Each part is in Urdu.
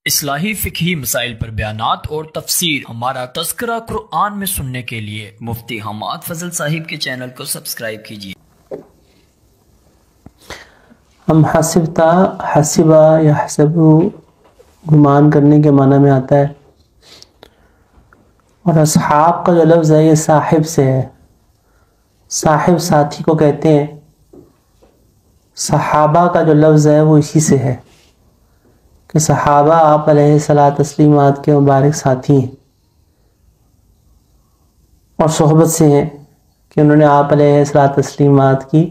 اصلاحی فقہی مسائل پر بیانات اور تفسیر ہمارا تذکرہ قرآن میں سننے کے لیے مفتی حماد فضل صاحب کے چینل کو سبسکرائب کیجیے۔ ہم حسبتا حسبا یا حسبو گمان کرنے کے معنی میں آتا ہے، اور اصحاب کا جو لفظ ہے یہ صاحب سے ہے۔ صاحب ساتھی کو کہتے ہیں، صحابہ کا جو لفظ ہے وہ اسی سے ہے کہ صحابہ آپ علیہ الصلاۃ تسلیمات کے مبارک ساتھی ہیں اور صحبت سے ہیں کہ انہوں نے آپ علیہ الصلاۃ تسلیمات کی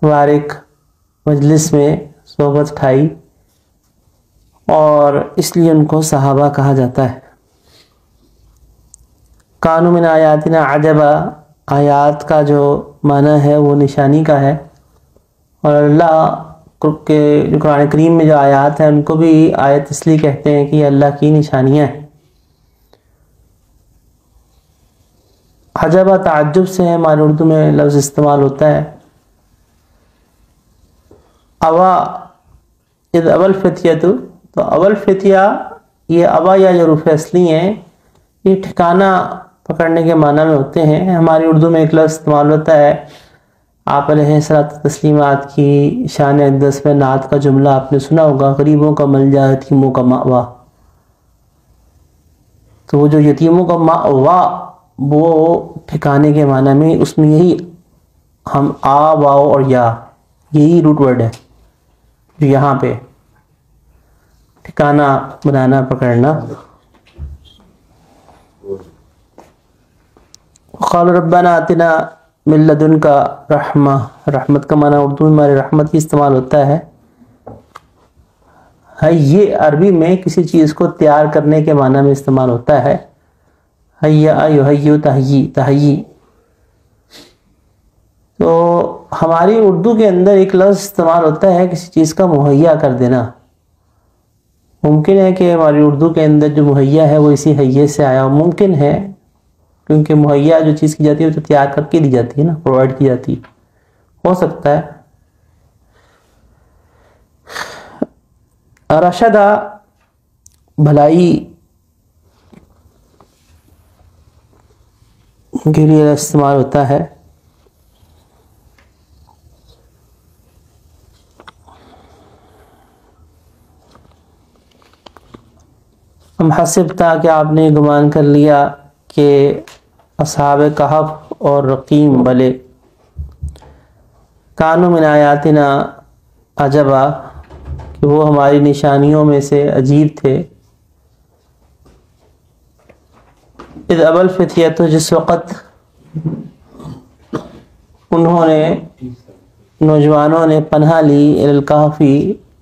مبارک مجلس میں صحبت اٹھائی، اور اس لیے ان کو صحابہ کہا جاتا ہے۔ کانوا من آیاتنا عجبا، آیات کا جو معنی ہے وہ نشانی کا ہے، اور اللہ کے جو قرآن کریم میں جو آیات ہیں ان کو بھی آیت اس لیے کہتے ہیں کہ یہ اللہ کی نشانیاں ہیں۔ عجبا تعجب سے ہے، ہمارے اردو میں لفظ استعمال ہوتا ہے۔ اوا اذ اول فتیۃ، تو اول فتیہ یہ اوا یا جو حروف اصلی ہیں یہ ٹھکانہ پکڑنے کے معنی میں ہوتے ہیں۔ ہماری اردو میں ایک لفظ استعمال ہوتا ہے، آپ علیہ الصلاۃ تسلیمات کی شان اقدس میں نعت کا جملہ آپ نے سنا ہوگا، غریبوں کا ملجا یتیموں کا مأوا۔ تو وہ جو یتیموں کا مأوا وہ ٹھکانے کے معنی میں، اس میں یہی ہم آ واؤ اور یا یہی روٹ ورڈ ہے جو یہاں پہ ٹھکانہ بنانا پکڑنا۔ قال ربنا آتنا من لدنک رحمہ، رحمت کا معنی اردو میں ہمارے رحمت کی استعمال ہوتا ہے۔ یہ عربی میں کسی چیز کو تیار کرنے کے معنی میں استعمال ہوتا ہے۔ حیا یحیی تحیی۔ تو ہماری اردو کے اندر ایک لفظ استعمال ہوتا ہے کسی چیز کا مہیا کر دینا۔ ممکن ہے کہ ہماری اردو کے اندر جو مہیا ہے وہ اسی حیے سے آیا ہو، ممکن ہے، کیونکہ مہیا جو چیز کی جاتی ہے وہ تو تیار کر کے دی جاتی ہے نا، پرووائڈ کی جاتی ہے، ہو سکتا ہے۔ رشدہ بھلائی کے لیے استعمال ہوتا ہے۔ ہم حسبتا کہ آپ نے گمان کر لیا کہ اصحاب کہف اور رقیم بلے، کانوا من آیاتنا عجبا کہ وہ ہماری نشانیوں میں سے عجیب تھے۔ اذ اول فتیہ، تو جس وقت انہوں نے نوجوانوں نے پناہ لی الکہفی،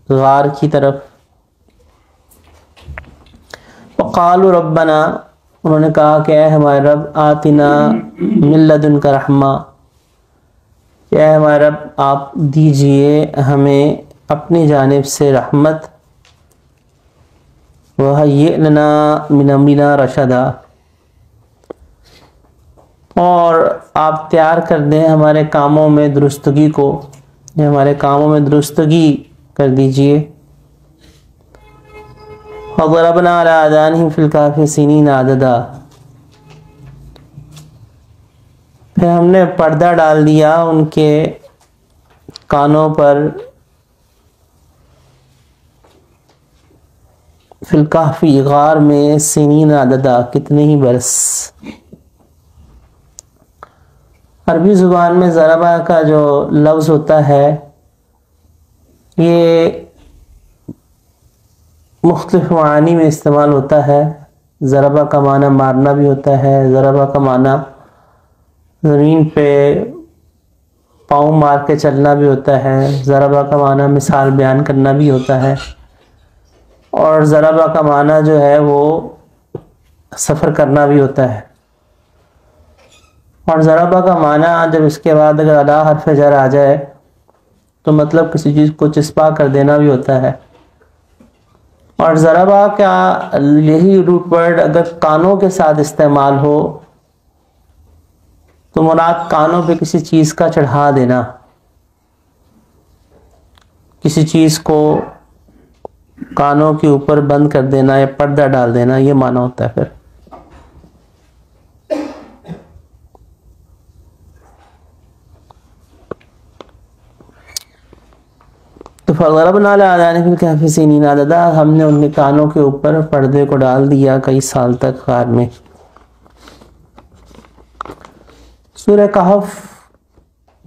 غار کی طرف۔ وقالوا ربنا، انہوں نے کہا کہ اے ہمارے رب، آتنا من لدنک رحمہ، کہ اے ہمارے رب آپ دیجئے ہمیں اپنی جانب سے رحمت، وہیئ لنا من امرنا رشدا، اور آپ تیار کر دیں ہمارے کاموں میں درستگی کو، یا ہمارے کاموں میں درستگی کر دیجئے۔ وضربنا علی آذانہم فی الکہف سنین عددا، پھر ہم نے پردہ ڈال دیا ان کے کانوں پر، فی الکہف غار میں، سنین عددا کتنے ہی برس۔ عربی زبان میں ضربہ کا جو لفظ ہوتا ہے یہ مختلف معانی میں استعمال ہوتا ہے۔ ضربہ کا معنی مارنا بھی ہوتا ہے، ضربہ کا معنی زمین پہ پاؤں مار کے چلنا بھی ہوتا ہے، ضربہ کا معنی مثال بیان کرنا بھی ہوتا ہے، اور ضربہ کا معنی جو ہے وہ سفر کرنا بھی ہوتا ہے۔ اور ضربہ کا معنی جب اس کے بعد اگر ادا حرف جر آ جائے تو مطلب کسی چیز کو چسپا کر دینا بھی ہوتا ہے۔ اور ضربہ کا یہی روٹ ورڈ اگر کانوں کے ساتھ استعمال ہو تو مراد کانوں پہ کسی چیز کا چڑھا دینا، کسی چیز کو کانوں کے اوپر بند کر دینا یا پردہ ڈال دینا، یہ معنی ہوتا ہے پھر۔ تو فضربنا علی آذانہم فی الکہف سنین عددا، ہم نے ان کے کانوں کے اوپر پردے کو ڈال دیا کئی سال تک غار میں۔ سورہ کہف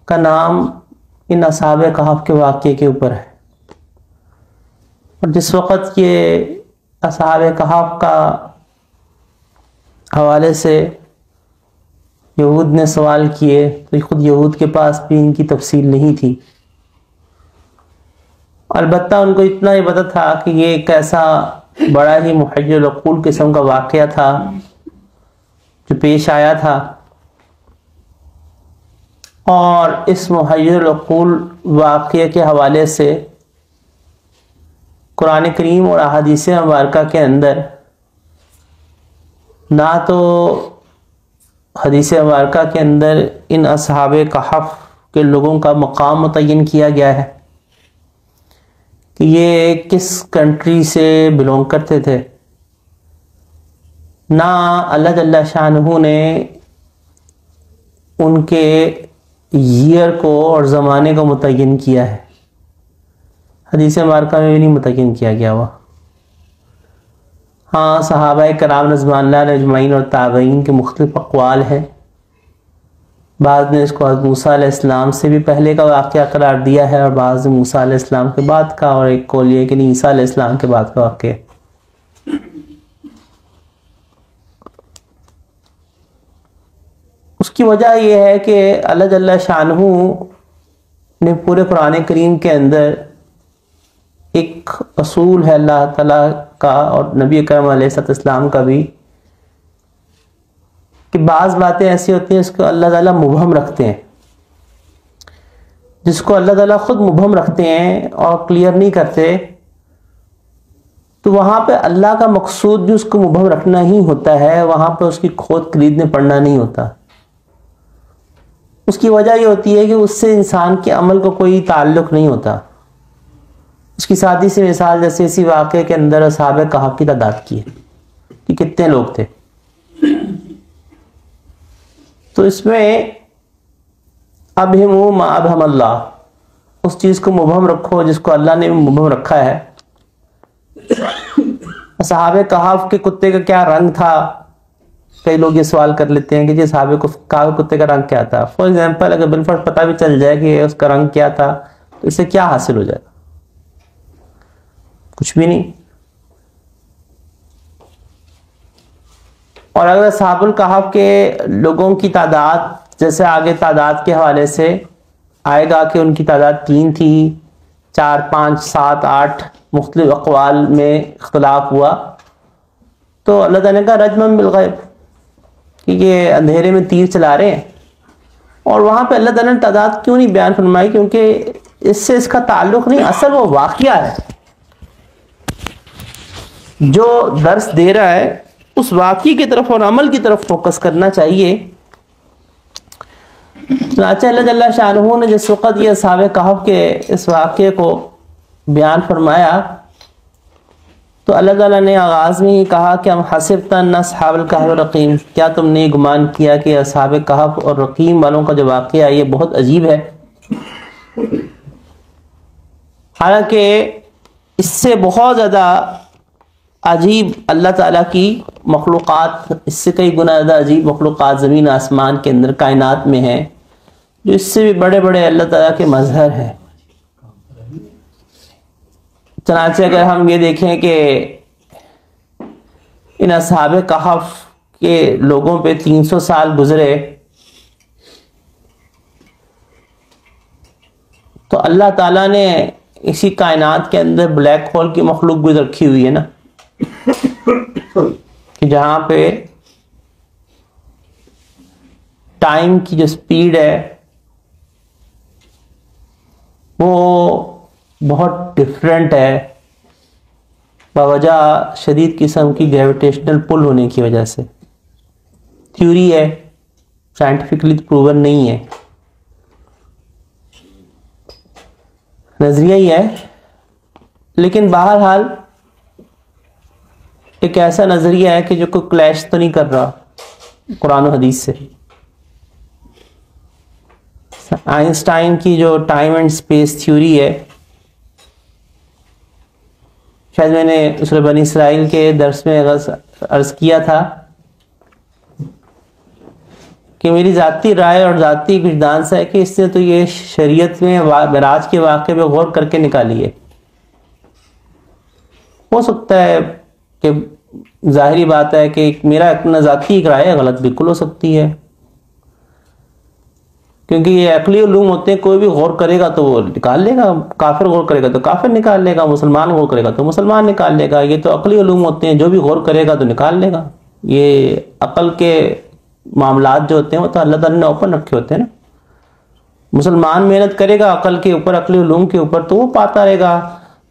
کا نام ان اصحاب کہف کے واقعے کے اوپر ہے، اور جس وقت یہ اصحاب کہف کا حوالے سے یہود نے سوال کیے تو خود یہود کے پاس بھی ان کی تفصیل نہیں تھی، البتہ ان کو اتنا ہی پتہ تھا کہ یہ ایک ایسا بڑا ہی محیر العقول قسم کا واقعہ تھا جو پیش آیا تھا، اور اس محیر العقول واقعے کے حوالے سے قرآن کریم اور احادیث مبارکہ کے اندر نہ تو حدیث مبارکہ کے اندر ان اصحاب کہف کے لوگوں کا مقام متعین کیا گیا ہے کہ یہ کس کنٹری سے بلونگ کرتے تھے، نہ اللہ جل شانہ نے ان کے ایئر کو اور زمانے کو متعین کیا ہے، حدیث مبارکہ میں بھی نہیں متعین کیا گیا ہوا۔ ہاں صحابہ کرام رضوان اللہ علیہم اجمعین اور تابعین کے مختلف اقوال ہیں، بعض نے اس کو حضرت موسیٰ علیہ السلام سے بھی پہلے کا واقعہ قرار دیا ہے، اور بعض نے موسیٰ علیہ السلام کے بعد کا، اور ایک قول یہ کہ نہیں عیسیٰ علیہ السلام کے بعد کا واقعہ۔ اس کی وجہ یہ ہے کہ اللہ جل شانہ نے پورے قرآن کریم کے اندر ایک اصول ہے اللہ تعالیٰ کا اور نبی اکرم علیہ السلام کا بھی، کہ بعض باتیں ایسی ہوتی ہیں جس کو اللہ تعالیٰ مبہم رکھتے ہیں، جس کو اللہ تعالیٰ خود مبہم رکھتے ہیں اور کلیئر نہیں کرتے، تو وہاں پہ اللہ کا مقصود بھی اس کو مبہم رکھنا ہی ہوتا ہے، وہاں پہ اس کی کھود خریدنے پڑنا نہیں ہوتا۔ اس کی وجہ یہ ہوتی ہے کہ اس سے انسان کے عمل کو کوئی تعلق نہیں ہوتا۔ اس کی سادی سی مثال جیسے اسی واقعے کے اندر اصحاب کہف کی تعداد کی ہے کہ کتنے لوگ تھے، تو اس میں ابہموا ما ابہم اللہ، اس چیز کو مبہم رکھو جس کو اللہ نے مبہم رکھا ہے۔ اصحاب کہف کے کتے کا کیا رنگ تھا، کئی لوگ یہ سوال کر لیتے ہیں کہ جی اصحاب کہف کتے کا رنگ کیا تھا۔ فار ایگزامپل اگر بالفرض پتہ بھی چل جائے کہ اس کا رنگ کیا تھا تو اس سے کیا حاصل ہو جائے گا؟ کچھ بھی نہیں۔ اور اگر اصحاب الکہف کے لوگوں کی تعداد جیسے آگے تعداد کے حوالے سے آئے گا کہ ان کی تعداد 3 تھی، 4 5 7 8 مختلف اقوال میں اختلاف ہوا، تو اللہ تعالیٰ نے کہا رجمًا بالغیب، کہ یہ اندھیرے میں تیر چلا رہے ہیں۔ اور وہاں پہ اللہ تعالیٰ نے تعداد کیوں نہیں بیان فرمائی؟ کیونکہ اس سے اس کا تعلق نہیں، اصل وہ واقعہ ہے جو درس دے رہا ہے، اس واقعے کی طرف اور عمل کی طرف فوکس کرنا چاہیے۔ چنانچہ اللہ جل شانہ نے جس وقت یہ اصحاب کہف کے اس واقعے کو بیان فرمایا تو اللہ تعالیٰ نے آغاز میں ہی کہا کہ ہم حسبت ان اصحاب الکہف والرقیم، کیا تم نے گمان کیا کہ اصحاب کہف اور رقیم والوں کا جو واقعہ ہے یہ بہت عجیب ہے؟ حالانکہ اس سے بہت زیادہ عجیب اللہ تعالیٰ کی مخلوقات، اس سے کئی گنا زیادہ عجیب مخلوقات زمین آسمان کے اندر کائنات میں ہیں، جو اس سے بھی بڑے بڑے اللہ تعالیٰ کے مظہر ہیں۔ چنانچہ اگر ہم یہ دیکھیں کہ ان اصحاب کہف کے لوگوں پہ 300 سال گزرے، تو اللہ تعالیٰ نے اسی کائنات کے اندر بلیک ہول کی مخلوق بھی رکھی ہوئی ہے نا، کہ جہاں پہ ٹائم کی جو سپیڈ ہے وہ بہت ڈفرینٹ ہے بوجہ شدید قسم کی گریویٹیشنل پل ہونے کی وجہ سے۔ تھیوری ہے، سائنٹیفکلی پروون نہیں ہے، نظریہ ہی ہے، لیکن بہرحال ایک ایسا نظریہ ہے کہ جو کوئی کلیش تو نہیں کر رہا قرآن و حدیث سے. آئنسٹائن کی جو ٹائم اینڈ اسپیس تھیوری ہے، شاید میں نے سورہ بنی اسرائیل کے درس میں عرض کیا تھا کہ میری ذاتی رائے اور ذاتی وجدان سے ہے کہ اس نے تو یہ شریعت میں معراج کے واقعے پہ غور کر کے نکالی ہے. ہو سکتا ہے کہ ظاہری بات ہے کہ میرا اپنا ذاتی ایک رائے غلط بالکل ہو سکتی ہے، کیونکہ یہ عقلی علوم ہوتے ہیں، کوئی بھی غور کرے گا تو وہ نکال لے گا، کافر غور کرے گا تو کافر نکال لے گا، مسلمان غور کرے گا تو مسلمان نکال لے گا. یہ تو عقلی علوم ہوتے ہیں، جو بھی غور کرے گا تو نکال لے گا. یہ عقل کے معاملات جو ہوتے ہیں وہ تو اللہ تعالیٰ نے اوپن رکھے ہوتے ہیں نا. مسلمان محنت کرے گا عقل کے اوپر، عقلی علوم کے اوپر، تو وہ پاتا رہے گا.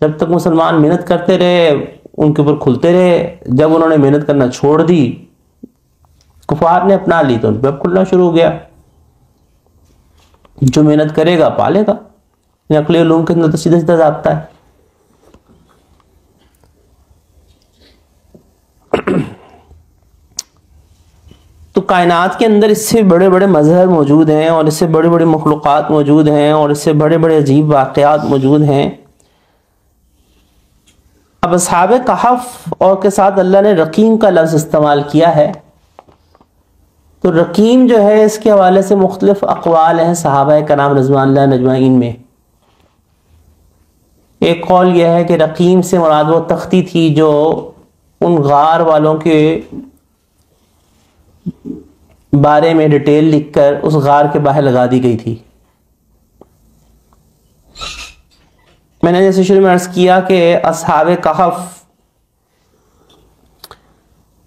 جب تک مسلمان محنت کرتے رہے، ان کے اوپر کھلتے رہے، جب انہوں نے محنت کرنا چھوڑ دی، کفار نے اپنا لی، تو ان پہ اب کھلنا شروع ہو گیا. جو محنت کرے گا پالے گا. عقلی علوم کے اندر تو سیدھا سیدھا ضابطہ ہے. تو کائنات کے اندر اس سے بڑے بڑے مظہر موجود ہیں، اور اس سے بڑے بڑے مخلوقات موجود ہیں، اور اس سے بڑے بڑے عجیب واقعات موجود ہیں. اب اصحاب کہف اور کے ساتھ اللہ نے رقیم کا لفظ استعمال کیا ہے. تو رقیم جو ہے اس کے حوالے سے مختلف اقوال ہیں صحابہ کرام رضوان اللہ اجمعین میں. ایک قول یہ ہے کہ رقیم سے مراد وہ تختی تھی جو ان غار والوں کے بارے میں ڈیٹیل لکھ کر اس غار کے باہر لگا دی گئی تھی. میں نے جیسے شروع میں عرض کیا کہ اصحاب کہف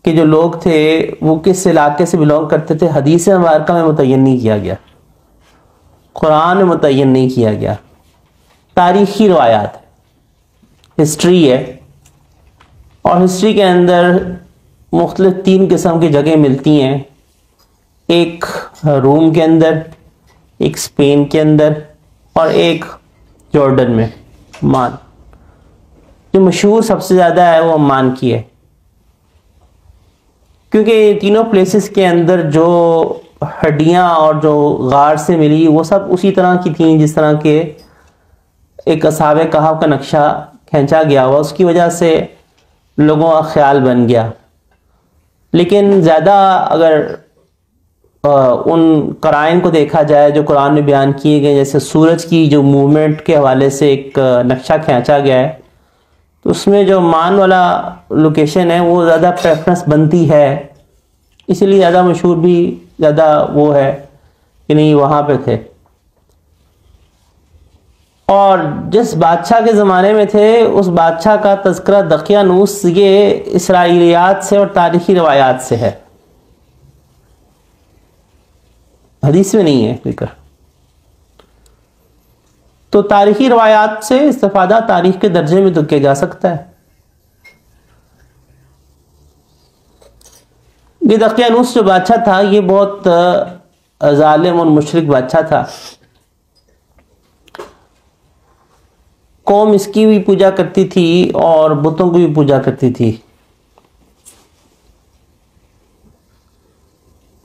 کہ جو لوگ تھے وہ کس علاقے سے بلونگ کرتے تھے حدیث مبارکہ میں متعین نہیں کیا گیا، قرآن میں متعین نہیں کیا گیا. تاریخی روایات ہے، ہسٹری ہے، اور ہسٹری کے اندر مختلف 3 قسم کی جگہیں ملتی ہیں. ایک روم کے اندر، ایک اسپین کے اندر، اور ایک جارڈن میں عمان. جو مشہور سب سے زیادہ ہے وہ عمان کی ہے، کیونکہ تینوں پلیسز کے اندر جو ہڈیاں اور جو غار سے ملی وہ سب اسی طرح کی تھیں جس طرح کے ایک اصحاب کہف کا نقشہ کھینچا گیا ہوا. اس کی وجہ سے لوگوں کا خیال بن گیا. لیکن زیادہ اگر ان قرائن کو دیکھا جائے جو قرآن میں بیان کیے گئے، جیسے سورج کی جو موومنٹ کے حوالے سے ایک نقشہ کھینچا گیا ہے، تو اس میں جو مان والا لوکیشن ہے وہ زیادہ پریفرنس بنتی ہے. اسی لیے زیادہ مشہور بھی زیادہ وہ ہے کہ نہیں وہاں پہ تھے. اور جس بادشاہ کے زمانے میں تھے اس بادشاہ کا تذکرہ دقیانوس یہ اسرائیلیات سے اور تاریخی روایات سے ہے، حدیث میں نہیں ہے فکر. تو تاریخی روایات سے استفادہ تاریخ کے درجے میں تو کیا جا سکتا ہے. یہ دقیانوس جو بادشاہ تھا یہ بہت ظالم اور مشرک بادشاہ تھا. قوم اس کی بھی پوجا کرتی تھی اور بتوں کو بھی پوجا کرتی تھی.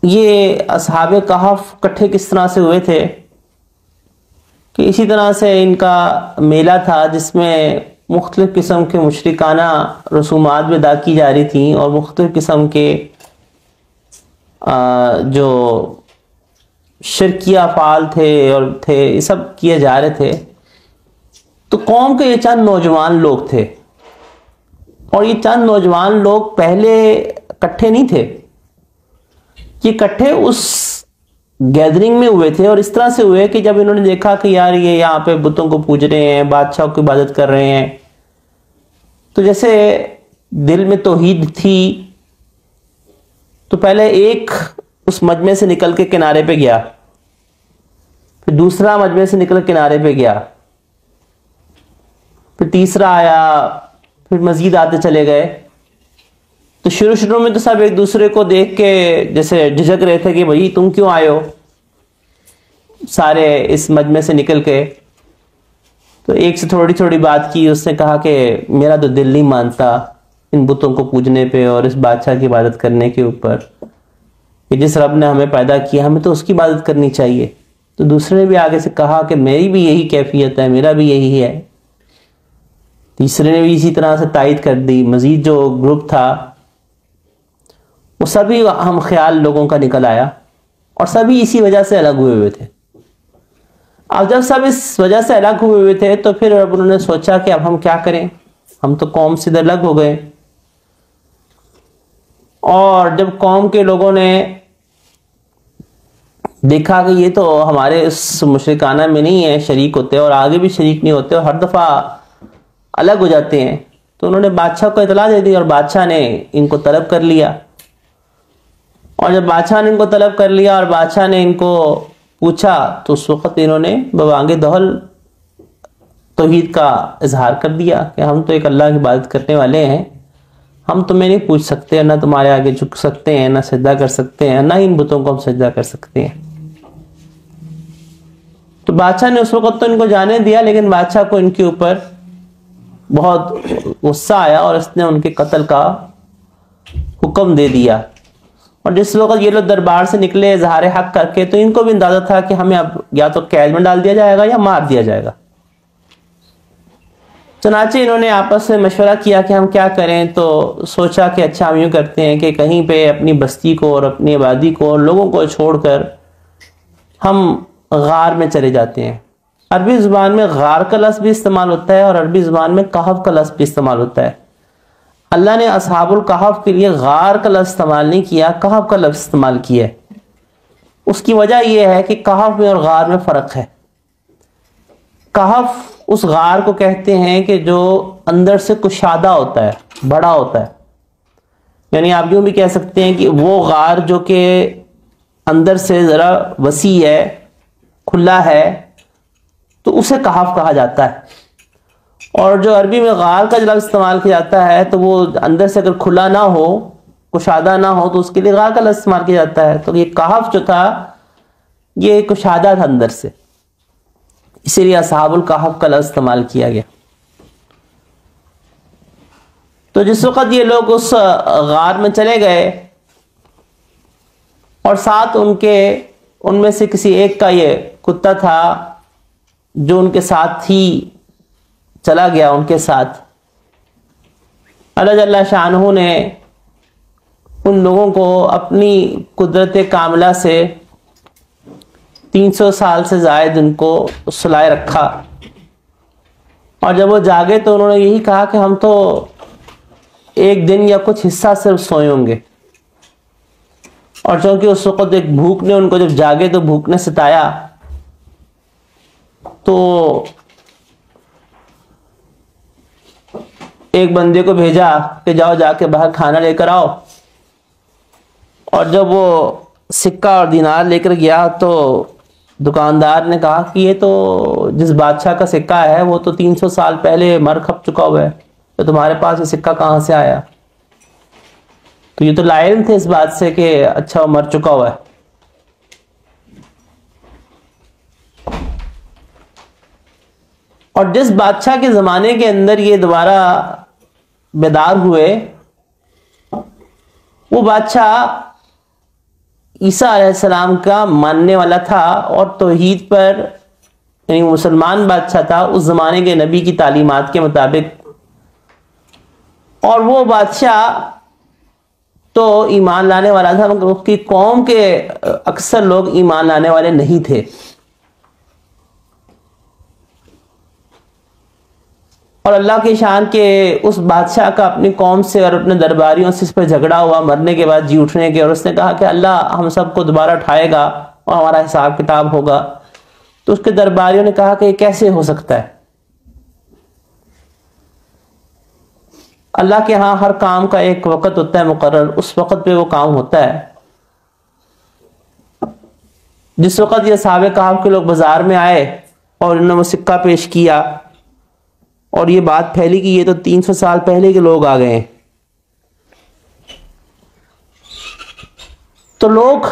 یہ اصحاب کہف کٹھے کس طرح سے ہوئے تھے کہ اسی طرح سے ان کا میلہ تھا جس میں مختلف قسم کے مشرکانہ رسومات بھی ادا کی جا رہی تھیں، اور مختلف قسم کے جو شرکیہ افعال تھے اور تھے یہ سب کیے جا رہے تھے. تو قوم کے یہ چند نوجوان لوگ تھے، اور یہ چند نوجوان لوگ پہلے کٹھے نہیں تھے، یہ کٹھے اس گیدرنگ میں ہوئے تھے. اور اس طرح سے ہوئے کہ جب انہوں نے دیکھا کہ یار یہ یہاں پہ بتوں کو پوج رہے ہیں، بادشاہوں کی عبادت کر رہے ہیں، تو جیسے دل میں توحید تھی، تو پہلے ایک اس مجمع سے نکل کے کنارے پہ گیا، پھر دوسرا مجمع سے نکل کے کنارے پہ گیا، پھر تیسرا آیا، پھر مزید آتے چلے گئے. تو شروع میں تو سب ایک دوسرے کو دیکھ کے جیسے جھجک رہے تھے کہ بھائی تم کیوں آئے ہو سارے اس مجمع سے نکل کے. تو ایک سے تھوڑی تھوڑی بات کی، اس نے کہا کہ میرا تو دل نہیں مانتا ان بتوں کو پوجنے پہ اور اس بادشاہ کی عبادت کرنے کے اوپر کہ جس رب نے ہمیں پیدا کیا ہمیں تو اس کی عبادت کرنی چاہیے. تو دوسرے نے بھی آگے سے کہا کہ میری بھی یہی کیفیت ہے, میرا بھی یہی ہے. تیسرے نے بھی اسی طرح سے تائید کر دی. مزید جو گروپ تھا وہ سبھی ہم خیال لوگوں کا نکل آیا اور سبھی اسی وجہ سے الگ ہوئے تھے. اب جب سب اس وجہ سے الگ ہوئے تھے تو پھر اب انہوں نے سوچا کہ اب ہم کیا کریں, ہم تو قوم سے الگ ہو گئے. اور جب قوم کے لوگوں نے دیکھا کہ یہ تو ہمارے اس مشرکانہ میں نہیں ہے شریک ہوتے اور آگے بھی شریک نہیں ہوتے اور ہر دفعہ الگ ہو جاتے ہیں, تو انہوں نے بادشاہ کو اطلاع دے دی اور بادشاہ نے ان کو طلب کر لیا. اور جب بادشاہ نے ان کو طلب کر لیا اور بادشاہ نے ان کو پوچھا تو اس وقت انہوں نے ببانگ دہل توحید کا اظہار کر دیا کہ ہم تو ایک اللہ کی عبادت کرنے والے ہیں, ہم تمہیں نہیں پوچھ سکتے, نہ تمہارے آگے جھک سکتے ہیں, نہ سجدہ کر سکتے ہیں, نہ ان بتوں کو ہم سجدہ کر سکتے ہیں. تو بادشاہ نے اس وقت تو ان کو جانے دیا, لیکن بادشاہ کو ان کے اوپر بہت غصہ آیا اور اس نے ان کے قتل کا حکم دے دیا. اور جس وقت یہ لوگ دربار سے نکلے اظہار حق کر کے تو ان کو بھی اندازہ تھا کہ ہمیں اب یا تو قید میں ڈال دیا جائے گا یا مار دیا جائے گا. چنانچہ انہوں نے آپس میں مشورہ کیا کہ ہم کیا کریں, تو سوچا کہ اچھا ہم یوں کرتے ہیں کہ کہیں پہ اپنی بستی کو اور اپنی آبادی کو اور لوگوں کو چھوڑ کر ہم غار میں چلے جاتے ہیں. عربی زبان میں غار کا لفظ بھی استعمال ہوتا ہے اور عربی زبان میں کہف کا لفظ بھی استعمال ہوتا ہے. اللہ نے اصحاب الکہف کے لیے غار کا لفظ استعمال نہیں کیا, کہف کا لفظ استعمال کیا ہے. اس کی وجہ یہ ہے کہ کہف میں اور غار میں فرق ہے. کہف اس غار کو کہتے ہیں کہ جو اندر سے کشادہ ہوتا ہے, بڑا ہوتا ہے. یعنی آپ یوں بھی کہہ سکتے ہیں کہ وہ غار جو کہ اندر سے ذرا وسیع ہے, کھلا ہے, تو اسے کہف کہا جاتا ہے. اور جو عربی میں غار کا لفظ استعمال کیا جاتا ہے تو وہ اندر سے اگر کھلا نہ ہو, کشادہ نہ ہو, تو اس کے لیے غار کا لفظ استعمال کیا جاتا ہے. تو یہ کہف جو تھا یہ کشادہ تھا اندر سے, اسی لیے اصحاب الکہف کا لفظ استعمال کیا گیا. تو جس وقت یہ لوگ اس غار میں چلے گئے اور ساتھ ان میں سے کسی ایک کا یہ کتا تھا جو ان کے ساتھ ہی چلا گیا ان کے ساتھ, اللہ جل شانہ نے ان لوگوں کو اپنی قدرت کاملہ سے 300 سال سے زائد ان کو سلائے رکھا. اور جب وہ جاگے تو انہوں نے یہی کہا کہ ہم تو ایک دن یا کچھ حصہ صرف سوئے ہوں گے. اور چونکہ اس وقت ایک بھوک نے ان کو, جب جاگے تو بھوک نے ستایا, تو ایک بندے کو بھیجا کہ جاؤ جا کے باہر کھانا لے کر آؤ. اور جب وہ سکہ اور دینار لے کر گیا تو دکاندار نے کہا کہ یہ تو جس بادشاہ کا سکہ ہے وہ تو 300 سال پہلے مر کھپ چکا ہوا ہے, تو تمہارے پاس یہ سکہ کہاں سے آیا؟ تو یہ تو لائل تھے اس بات سے کہ اچھا وہ مر چکا ہوا ہے. اور جس بادشاہ کے زمانے کے اندر یہ دوبارہ بیدار ہوئے وہ بادشاہ عیسیٰ علیہ السلام کا ماننے والا تھا اور توحید پر, یعنی مسلمان بادشاہ تھا اس زمانے کے نبی کی تعلیمات کے مطابق. اور وہ بادشاہ تو ایمان لانے والا تھا, مگر اس کی قوم کے اکثر لوگ ایمان لانے والے نہیں تھے. اور اللہ کی شان کے اس بادشاہ کا اپنی قوم سے اور اپنے درباریوں سے اس پر جھگڑا ہوا مرنے کے بعد جی اٹھنے کے, اور اس نے کہا کہ اللہ ہم سب کو دوبارہ اٹھائے گا اور ہمارا حساب کتاب ہوگا. تو اس کے درباریوں نے کہا کہ یہ کیسے ہو سکتا ہے؟ اللہ کے ہاں ہر کام کا ایک وقت ہوتا ہے مقرر, اس وقت پہ وہ کام ہوتا ہے. جس وقت یہ اصحاب کہف کے لوگ بازار میں آئے اور انہوں نے وہ سکہ پیش کیا اور یہ بات پھیلی کہ یہ تو 300 سال پہلے کے لوگ آ گئے ہیں, تو لوگ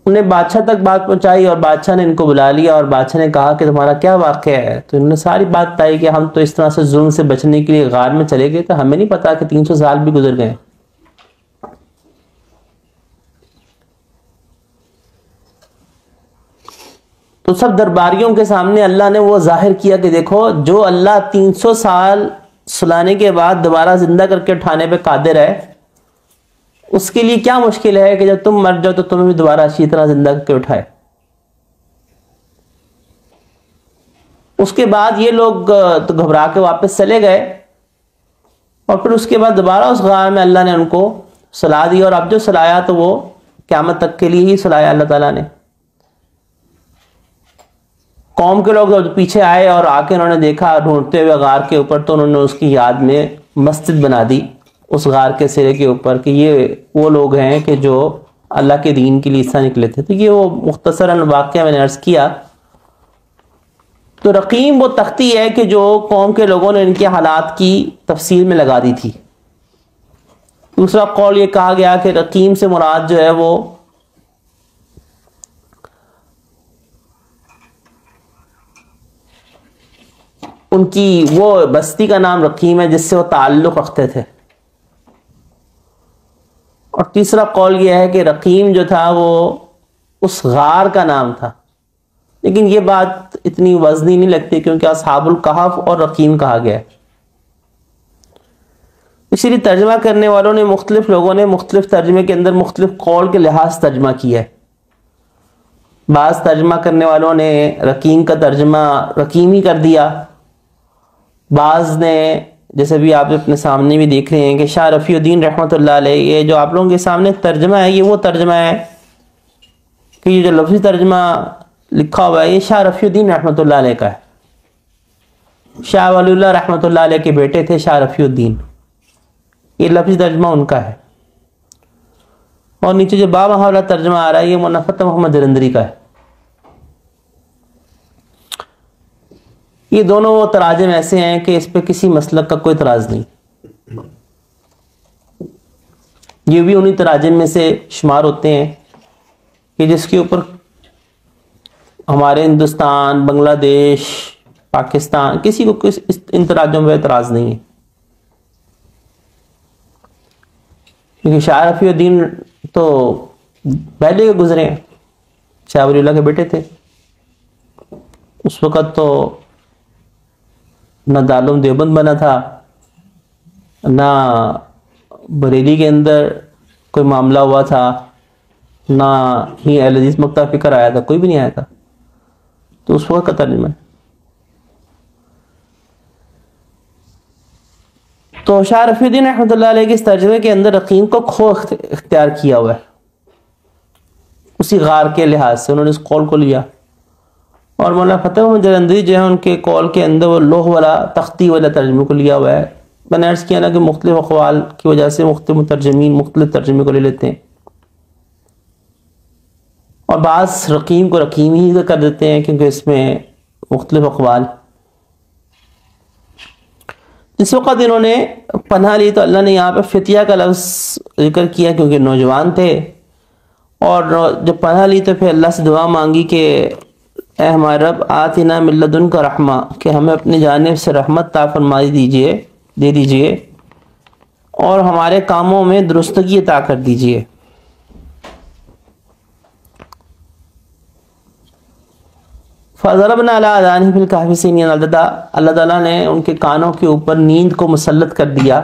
انہیں بادشاہ تک بات پہنچائی اور بادشاہ نے ان کو بلا لیا اور بادشاہ نے کہا کہ تمہارا کیا واقعہ ہے؟ تو انہوں نے ساری بات بتائی کہ ہم تو اس طرح سے ظلم سے بچنے کے لیے غار میں چلے گئے تھے، ہمیں نہیں پتا کہ 300 سال بھی گزر گئے۔ تو سب درباریوں کے سامنے اللہ نے وہ ظاہر کیا کہ دیکھو، جو اللہ 300 سال سلانے کے بعد دوبارہ زندہ کر کے اٹھانے پہ قادر ہے، اس کے لیے کیا مشکل ہے کہ جب تم مر جاؤ تو تمہیں بھی دوبارہ اچھی طرح زندہ کر کے اٹھائے۔ اس کے بعد یہ لوگ تو گھبرا کے واپس چلے گئے، اور پھر اس کے بعد دوبارہ اس غار میں اللہ نے ان کو سلا دیا، اور اب جو سلایا تو وہ قیامت تک کے لیے ہی سلایا اللہ تعالیٰ نے۔ قوم کے لوگ جب پیچھے آئے اور آ کے انہوں نے دیکھا ڈھونڈتے ہوئے غار کے اوپر، تو انہوں نے اس کی یاد میں مسجد بنا دی اس غار کے سرے کے اوپر کہ یہ وہ لوگ ہیں کہ جو اللہ کے دین کے لیے حصہ نکلے تھے۔ تو یہ وہ مختصراً واقعہ میں نے عرض کیا۔ تو رقیم وہ تختی ہے کہ جو قوم کے لوگوں نے ان کے حالات کی تفصیل میں لگا دی تھی۔ دوسرا قول یہ کہا گیا کہ رقیم سے مراد جو ہے وہ ان کی وہ بستی کا نام رقیم ہے جس سے وہ تعلق رکھتے تھے۔ اور تیسرا قول یہ ہے کہ رقیم جو تھا وہ اس غار کا نام تھا، لیکن یہ بات اتنی وزنی نہیں لگتی کیونکہ اصحاب الکہف اور رقیم کہا گیا ہے۔ اسی لیے ترجمہ کرنے والوں نے مختلف لوگوں نے مختلف ترجمے کے اندر مختلف قول کے لحاظ ترجمہ کیا ہے۔ بعض ترجمہ کرنے والوں نے رقیم کا ترجمہ رقیم ہی کر دیا، بعض نے جیسے بھی آپ اپنے سامنے بھی دیکھ رہے ہیں کہ شاہ رفیع الدین رحمۃ اللہ علیہ، یہ جو آپ لوگوں کے سامنے ترجمہ ہے یہ وہ ترجمہ ہے کہ یہ جو لفظی ترجمہ لکھا ہوا ہے یہ شاہ رفیع الدین رحمۃ اللہ علیہ کا ہے۔ شاہ ولی اللہ رحمۃ اللہ علیہ کے بیٹے تھے شاہ رفیع الدین، یہ لفظی ترجمہ ان کا ہے۔ اور نیچے جو با محاورہ ترجمہ آ رہا ہے یہ مولانا فتح محمد جلندری کا ہے۔ یہ دونوں وہ تراجم ایسے ہیں کہ اس پہ کسی مسلک کا کوئی اعتراض نہیں، یہ بھی انہی تراجم میں سے شمار ہوتے ہیں کہ جس کے اوپر ہمارے ہندوستان، بنگلہ دیش، پاکستان کسی کو ان تراجم پہ اعتراض نہیں ہے، کیونکہ شاہ رفیع الدین تو پہلے کے گزرے ہیں، شاہ ولی اللہ کے بیٹے تھے۔ اس وقت تو نہ دارالعلوم دیوبند بنا تھا، نہ بریلی کے اندر کوئی معاملہ ہوا تھا، نہ ہی اہل حدیث مکتبہ فکر آیا تھا، کوئی بھی نہیں آیا تھا۔ تو اس وقت کا ترجمہ ہے۔ تو شاہ رفیع الدین رحمۃ اللہ علیہ کے اس ترجمے کے اندر رقیم کو کھو اختیار کیا ہوا ہے، اسی غار کے لحاظ سے انہوں نے اس قول کو لیا۔ اور مولانا فتح محمد جلندری جو ہے ان کے قول کے اندر وہ لوح والا تختی والا ترجمے کو لیا ہوا ہے۔ میں نے عرض کیا نا کہ مختلف اقوال کی وجہ سے مختلف مترجمین مختلف ترجمے کو لے لیتے ہیں، اور بعض رقیم کو رقیم ہی کر دیتے ہیں کیونکہ اس میں مختلف اقوال۔ جس وقت انہوں نے پناہ لی تو اللہ نے یہاں پہ فتیہ کا لفظ ذکر کیا کیونکہ نوجوان تھے، اور جب پناہ لی تو پھر اللہ سے دعا مانگی کہ اے ہمارے رب آتنا من لدنک رحمہ، کہ ہمیں اپنی جانب سے رحمت عطا فرمائی دے دیجئے اور ہمارے کاموں میں درستگی عطا کر دیجئے۔ فَضَرَبْنَا عَلَىٰ آذَانِهِمْ فِي الْكَهْفِ سِنِينَ عَدَدًا، اللہ تعالیٰ نے ان کے کانوں کے اوپر نیند کو مسلط کر دیا۔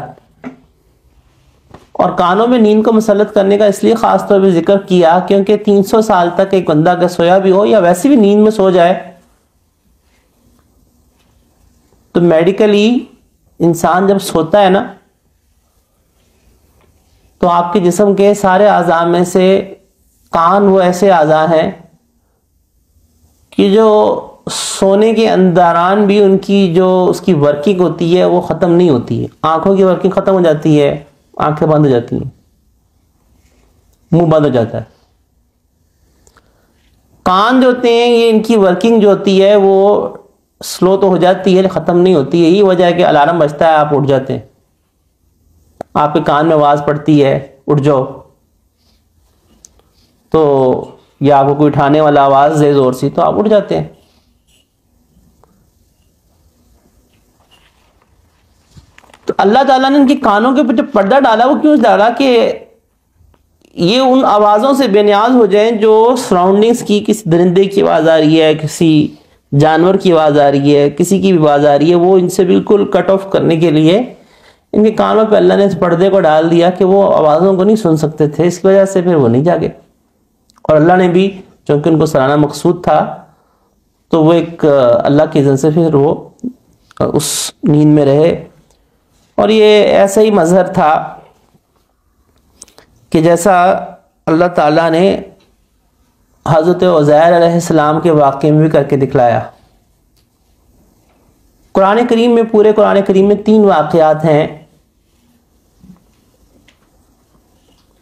اور کانوں میں نیند کو مسلط کرنے کا اس لیے خاص طور پہ ذکر کیا کیونکہ 300 سال تک ایک بندہ اگر سویا بھی ہو یا ویسے بھی نیند میں سو جائے تو میڈیکلی انسان جب سوتا ہے نا تو آپ کے جسم کے سارے اعضاء میں سے کان وہ ایسے اعضاء ہیں کہ جو سونے کے اندران بھی ان کی جو اس کی ورکنگ ہوتی ہے وہ ختم نہیں ہوتی ہے۔ آنکھوں کی ورکنگ ختم ہو جاتی ہے، آنکھیں بند ہو جاتی ہیں، منہ بند ہو جاتا ہے۔ کان جو ہوتے ہیں یہ ان کی ورکنگ جو ہوتی ہے وہ سلو تو ہو جاتی ہے ختم نہیں ہوتی ہے۔ یہی وجہ ہے کہ الارم بجتا ہے آپ اٹھ جاتے ہیں، آپ کے کان میں آواز پڑتی ہے اٹھ جاؤ، تو یا آپ کو کوئی اٹھانے والا آواز دے زور سی تو آپ اٹھ جاتے ہیں. تو اللہ تعالیٰ نے ان کے کانوں کے اوپر جو پردہ ڈالا وہ کیوں ڈالا؟ کہ یہ ان آوازوں سے بے نیاز ہو جائیں جو سراؤنڈنگز کی، کسی درندے کی آواز آ رہی ہے، کسی جانور کی آواز آ رہی ہے، کسی کی بھی آواز آ رہی ہے، وہ ان سے بالکل کٹ آف کرنے کے لیے ان کے کانوں پہ اللہ نے اس پردے کو ڈال دیا کہ وہ آوازوں کو نہیں سن سکتے تھے. اس کی وجہ سے پھر وہ نہیں جاگے. اور اللہ نے بھی چونکہ ان کو سلانا مقصود تھا تو وہ ایک اللہ کی اذن سے پھر وہ اس نیند میں رہے. اور یہ ایسا ہی مظہر تھا کہ جیسا اللہ تعالیٰ نے حضرت عزیر علیہ السلام کے واقعے میں بھی کر کے دکھلایا. قرآن کریم میں، پورے قرآن کریم میں 3 واقعات ہیں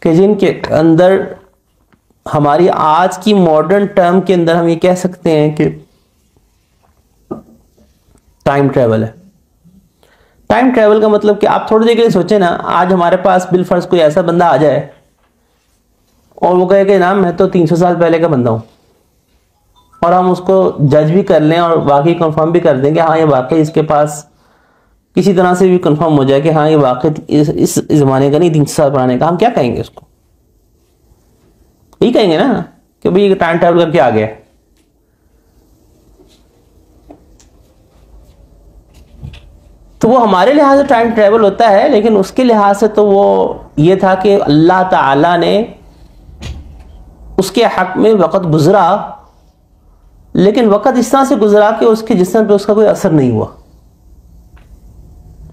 کہ جن کے اندر ہماری آج کی ماڈرن ٹرم کے اندر ہم یہ کہہ سکتے ہیں کہ ٹائم ٹریول ہے. ٹائم ٹریول کا مطلب کہ آپ تھوڑی دیر کے لیے سوچیں نا، آج ہمارے پاس بالفرض کوئی ایسا بندہ آ جائے اور وہ کہے کہ نا میں تو 300 سال پہلے کا بندہ ہوں، اور ہم اس کو جج بھی کر لیں اور واقعی کنفرم بھی کر دیں کہ ہاں یہ واقعی اس کے پاس کسی طرح سے بھی کنفرم ہو جائے کہ ہاں یہ واقعی اس زمانے کا نہیں، 300 سال پرانے کا. ہم کیا کہیں گے اس کو؟ یہی کہیں گے نا کہ بھئی یہ ٹائم ٹریول کر کے آ گیا. تو وہ ہمارے لحاظ سے ٹائم ٹریول ہوتا ہے، لیکن اس کے لحاظ سے تو وہ یہ تھا کہ اللہ تعالیٰ نے اس کے حق میں وقت گزرا، لیکن وقت اس طرح سے گزرا کہ اس کے جسم پہ اس کا کوئی اثر نہیں ہوا.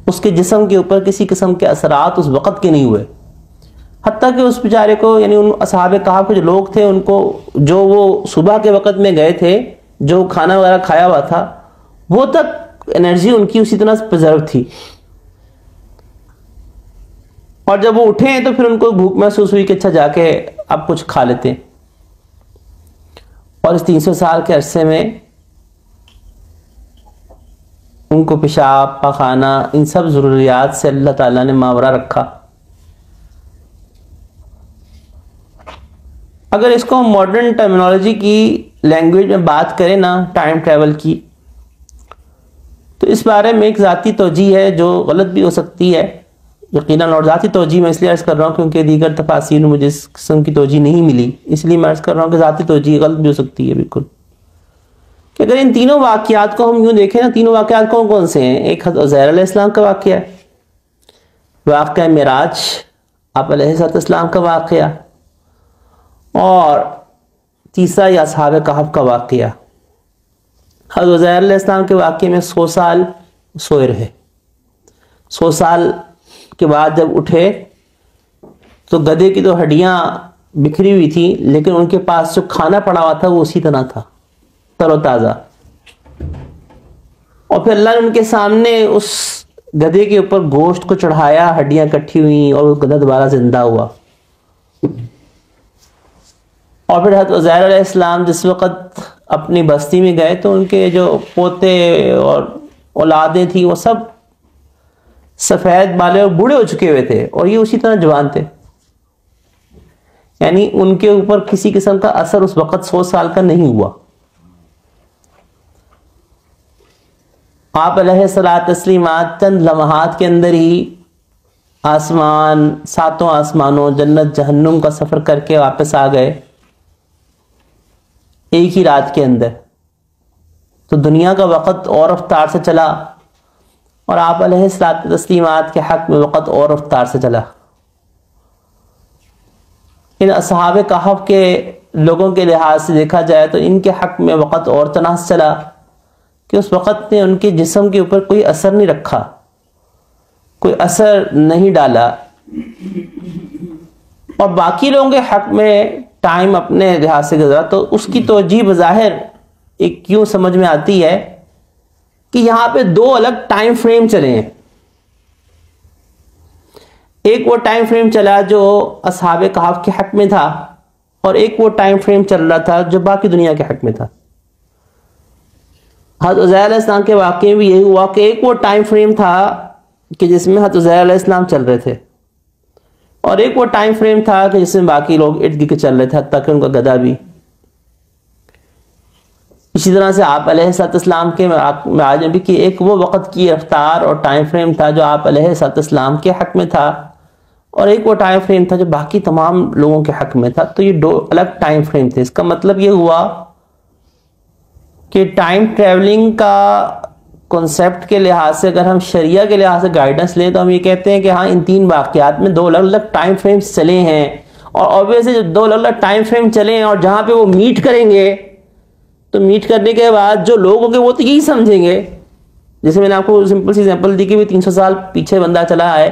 اس کے جسم کے اوپر کسی قسم کے اثرات اس وقت کے نہیں ہوئے. حتیٰ کہ اس بیچارے کو، یعنی ان اصحاب کہف کے جو لوگ تھے، ان کو جو وہ صبح کے وقت میں گئے تھے، جو کھانا وغیرہ کھایا ہوا تھا، وہ تک انرجی ان کی اسی طرح پرزرو تھی. اور جب وہ اٹھے تو پھر ان کو بھوک محسوس ہوئی کہ اچھا جا کے اب کچھ کھا لیتے ہیں. اور اس 300 سال کے عرصے میں ان کو پیشاب، پاخانہ، ان سب ضروریات سے اللہ تعالیٰ نے ماورا رکھا. اگر اس کو ماڈرن ٹرمینالوجی کی لینگویج میں بات کریں نا، ٹائم ٹریول کی، تو اس بارے میں ایک ذاتی توجیہ ہے جو غلط بھی ہو سکتی ہے یقیناً. اور ذاتی توجیہ میں اس لیے عرض کر رہا ہوں کیونکہ دیگر تفاسیر میں مجھے اس قسم کی توجیہ نہیں ملی، اس لیے میں عرض کر رہا ہوں کہ ذاتی توجیہ غلط بھی ہو سکتی ہے بالکل. کہ اگر ان تینوں واقعات کو ہم یوں دیکھیں نا، تینوں واقعات کون کون سے ہیں؟ ایک حضرت عزیر علیہ السلام کا واقعہ ہے، واقعہ معراج آپ علیہ السلام کا واقعہ، اور تیسرا یہ اصحاب کہف کا واقعہ. حضرت عزیر علیہ السلام کے واقعے میں 100 سال سوئے رہے. 100 سال کے بعد جب اٹھے تو گدھے کی تو ہڈیاں بکھری ہوئی تھی، لیکن ان کے پاس جو کھانا پڑا ہوا تھا وہ اسی طرح تھا، تر و تازہ. اور پھر اللہ نے ان کے سامنے اس گدھے کے اوپر گوشت کو چڑھایا، ہڈیاں کٹھی ہوئی، اور وہ گدھا دوبارہ زندہ ہوا. اور پھر حضرت عزیر علیہ السلام جس وقت اپنی بستی میں گئے تو ان کے جو پوتے اور اولادیں تھیں وہ سب سفید بالے اور بوڑھے ہو چکے ہوئے تھے، اور یہ اسی طرح جوان تھے. یعنی ان کے اوپر کسی قسم کا اثر اس وقت 100 سال کا نہیں ہوا. آپ علیہ الصلوۃ والتسلیمات چند لمحات کے اندر ہی آسمان، 7 آسمانوں، جنت جہنم کا سفر کر کے واپس آ گئے ایک ہی رات کے اندر. تو دنیا کا وقت اور رفتار سے چلا، اور آپ علیہ الصلوۃ والتسلیمات کے حق میں وقت اور رفتار سے چلا. ان اصحاب کہف کے لوگوں کے لحاظ سے دیکھا جائے تو ان کے حق میں وقت اور طرح سے چلا کہ اس وقت نے ان کے جسم کے اوپر کوئی اثر نہیں رکھا، کوئی اثر نہیں ڈالا. اور باقی لوگوں کے حق میں ٹائم اپنے لحاظ سے گزرا تو اس کی توجیہ بظاہر ایک کیوں سمجھ میں آتی ہے کہ یہاں پہ 2 الگ ٹائم فریم چلے ہیں. ایک وہ ٹائم فریم چلا جو اصحاب کہف کے حق میں تھا، اور ایک وہ ٹائم فریم چل رہا تھا جو باقی دنیا کے حق میں تھا. حضرت عزیر علیہ السلام کے واقعے میں بھی یہی ہوا کہ ایک وہ ٹائم فریم تھا کہ جس میں حضرت عزیر علیہ السلام چل رہے تھے، اور ایک وہ ٹائم فریم تھا کہ جس میں باقی لوگ ارد گرد چل رہے تھے، حتیٰ کہ ان کا گدھا بھی اسی طرح سے آپ علیہ السلام کے معراج میں بھی کہ ایک وہ وقت کی رفتار اور ٹائم فریم تھا جو آپ علیہ السلام کے حق میں تھا، اور ایک وہ ٹائم فریم تھا جو باقی تمام لوگوں کے حق میں تھا. تو یہ دو الگ ٹائم فریم تھے. اس کا مطلب یہ ہوا کہ ٹائم ٹریولنگ کا کنسیپٹ کے لحاظ سے اگر ہم شریعہ کے لحاظ سے گائیڈنس لیں تو ہم یہ کہتے ہیں کہ ہاں ان تین واقعات میں دو الگ الگ ٹائم فریمز چلے ہیں، اور اوبویسلی جب دو الگ الگ ٹائم فریم چلے ہیں اور جہاں پہ وہ میٹ کریں گے تو میٹ کرنے کے بعد جو لوگ ہوں گے وہ تو یہی سمجھیں گے. جیسے میں نے آپ کو سمپل سی ایگزامپل دی کہ 300 سال پیچھے بندہ چلا آئے،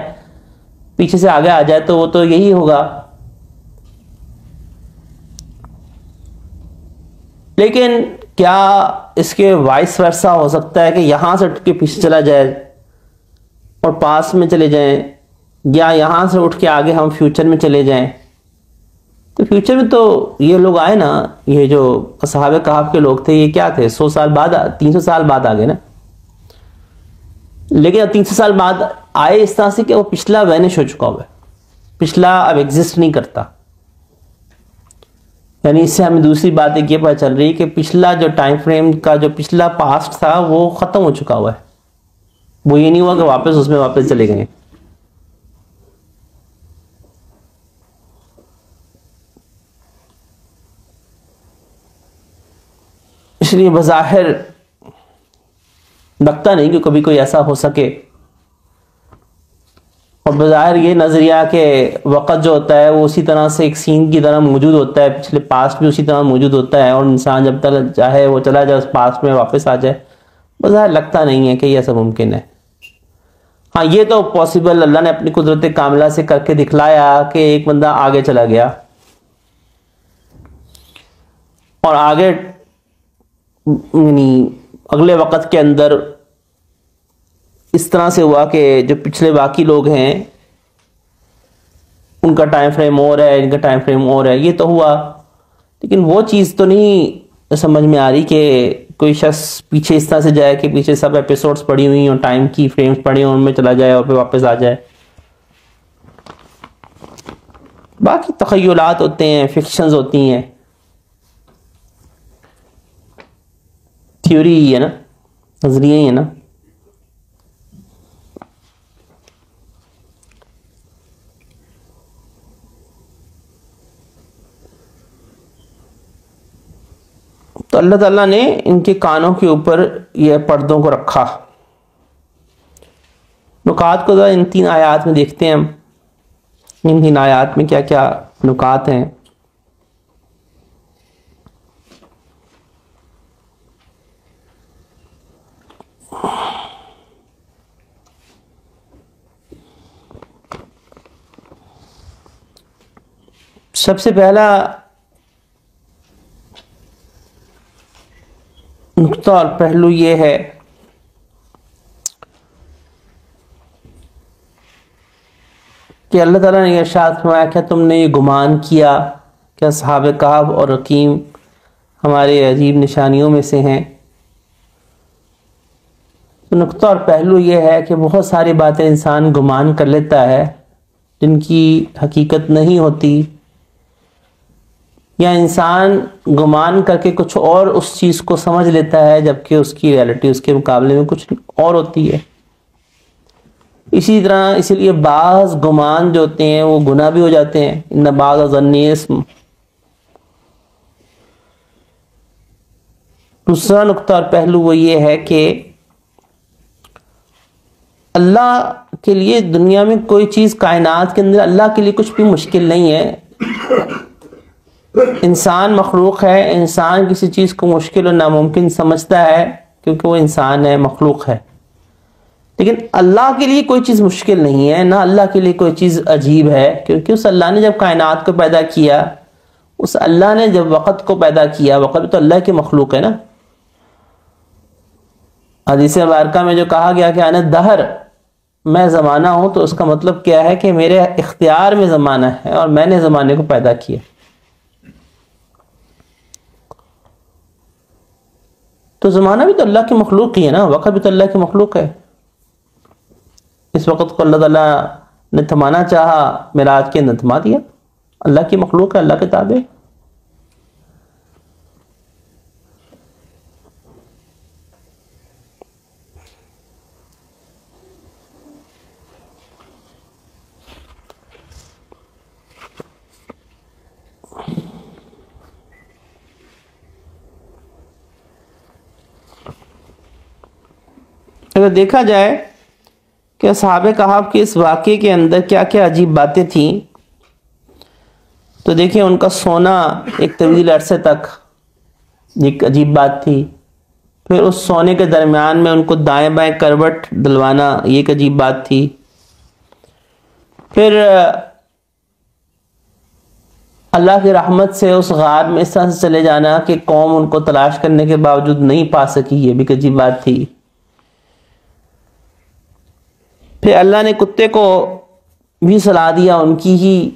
پیچھے سے آگے آ جائے تو وہ تو یہی ہوگا. لیکن کیا اس کے وائس ورسا ہو سکتا ہے کہ یہاں سے اٹھ کے پیچھے چلا جائے اور پاس میں چلے جائیں، یا یہاں سے اٹھ کے آگے ہم فیوچر میں چلے جائیں؟ تو فیوچر میں تو یہ لوگ آئے نا، یہ جو اصحاب کہف کے لوگ تھے، یہ کیا تھے 100 سال بعد 300 سال بعد آ گئے نا. لیکن اب 300 سال بعد آئے اس طرح سے کہ وہ پچھلا وینش ہو چکا ہوا ہے، پچھلا اب ایگزسٹ نہیں کرتا. یعنی اس سے ہمیں دوسری بات ایک یہ پتہ چل رہی ہے کہ پچھلا جو ٹائم فریم کا جو پچھلا پاسٹ تھا وہ ختم ہو چکا ہوا ہے. وہ یہ نہیں ہوا کہ واپس اس میں واپس چلے گئے. اس لیے بظاہر لگتا نہیں کہ کبھی کوئی ایسا ہو سکے، اور بظاہر یہ نظریہ کہ وقت جو ہوتا ہے وہ اسی طرح سے ایک سین کی طرح موجود ہوتا ہے، پچھلے پاسٹ بھی اسی طرح موجود ہوتا ہے، اور انسان جب تک چاہے وہ چلا جائے اس پاسٹ میں واپس آ جائے، بظاہر لگتا نہیں ہے کہ یہ ایسا ممکن ہے. ہاں یہ تو پاسبل اللہ نے اپنی قدرت کاملہ سے کر کے دکھلایا کہ ایک بندہ آگے چلا گیا، اور آگے یعنی اگلے وقت کے اندر اس طرح سے ہوا کہ جو پچھلے باقی لوگ ہیں ان کا ٹائم فریم اور ہے، ان کا ٹائم فریم اور ہے. یہ تو ہوا، لیکن وہ چیز تو نہیں سمجھ میں آ رہی کہ کوئی شخص پیچھے اس طرح سے جائے کہ پیچھے سب ایپیسوڈز پڑی ہوئی اور ٹائم کی فریمز پڑی ہیں ان میں چلا جائے اور پھر واپس آ جائے. باقی تخیلات ہوتے ہیں، فکشنز ہوتی ہیں، تھیوری ہی ہے نا، نظریے ہی ہے نا. تو اللہ تعالیٰ نے ان کے کانوں کے اوپر یہ پردوں کو رکھا. نکات کو ذرا ان 3 آیات میں دیکھتے ہیں ہم، ان 3 آیات میں کیا کیا نکات ہیں. سب سے پہلا نقطہ اور پہلو یہ ہے کہ اللہ تعالیٰ نے ارشاد فرمایا کیا تم نے یہ گمان کیا کہ اصحاب کہف اور رقیم ہمارے عجیب نشانیوں میں سے ہیں. نقطہ اور پہلو یہ ہے کہ بہت ساری باتیں انسان گمان کر لیتا ہے جن کی حقیقت نہیں ہوتی، یا انسان گمان کر کے کچھ اور اس چیز کو سمجھ لیتا ہے جبکہ اس کی ریالٹی اس کے مقابلے میں کچھ اور ہوتی ہے. اسی طرح اسی لیے بعض گمان جو ہوتے ہیں وہ گناہ بھی ہو جاتے ہیں. ان بعض الظن اسم. دوسرا نقطہ اور پہلو وہ یہ ہے کہ اللہ کے لیے دنیا میں کوئی چیز کائنات کے اندر اللہ کے لیے کچھ بھی مشکل نہیں ہے. انسان مخلوق ہے، انسان کسی چیز کو مشکل اور ناممکن سمجھتا ہے کیونکہ وہ انسان ہے، مخلوق ہے. لیکن اللہ کے لیے کوئی چیز مشکل نہیں ہے، نہ اللہ کے لیے کوئی چیز عجیب ہے، کیونکہ اس اللہ نے جب کائنات کو پیدا کیا، اس اللہ نے جب وقت کو پیدا کیا، وقت بھی تو اللہ کی مخلوق ہے نا. حدیث مبارکہ میں جو کہا گیا کہ انا دہر، میں زمانہ ہوں، تو اس کا مطلب کیا ہے کہ میرے اختیار میں زمانہ ہے اور میں نے زمانے کو پیدا کیا. تو زمانہ بھی تو اللہ کی مخلوق ہی ہے نا، وقت بھی تو اللہ کی مخلوق ہے. اس وقت کو اللہ تعالیٰ نے تھمانا چاہا، معراج کے اندر تھما دیا. اللہ کی مخلوق ہے، اللہ کے تابع. اگر دیکھا جائے کہ اصحاب کہف کے اس واقعے کے اندر کیا کیا عجیب باتیں تھیں، تو دیکھیں ان کا سونا ایک طویل عرصے تک ایک عجیب بات تھی. پھر اس سونے کے درمیان میں ان کو دائیں بائیں کروٹ دلوانا، یہ ایک عجیب بات تھی. پھر اللہ کی رحمت سے اس غار میں اس طرح سے چلے جانا کہ قوم ان کو تلاش کرنے کے باوجود نہیں پا سکی، یہ بھی ایک عجیب بات تھی. پھر اللہ نے کتے کو بھی سلا دیا ان کی ہی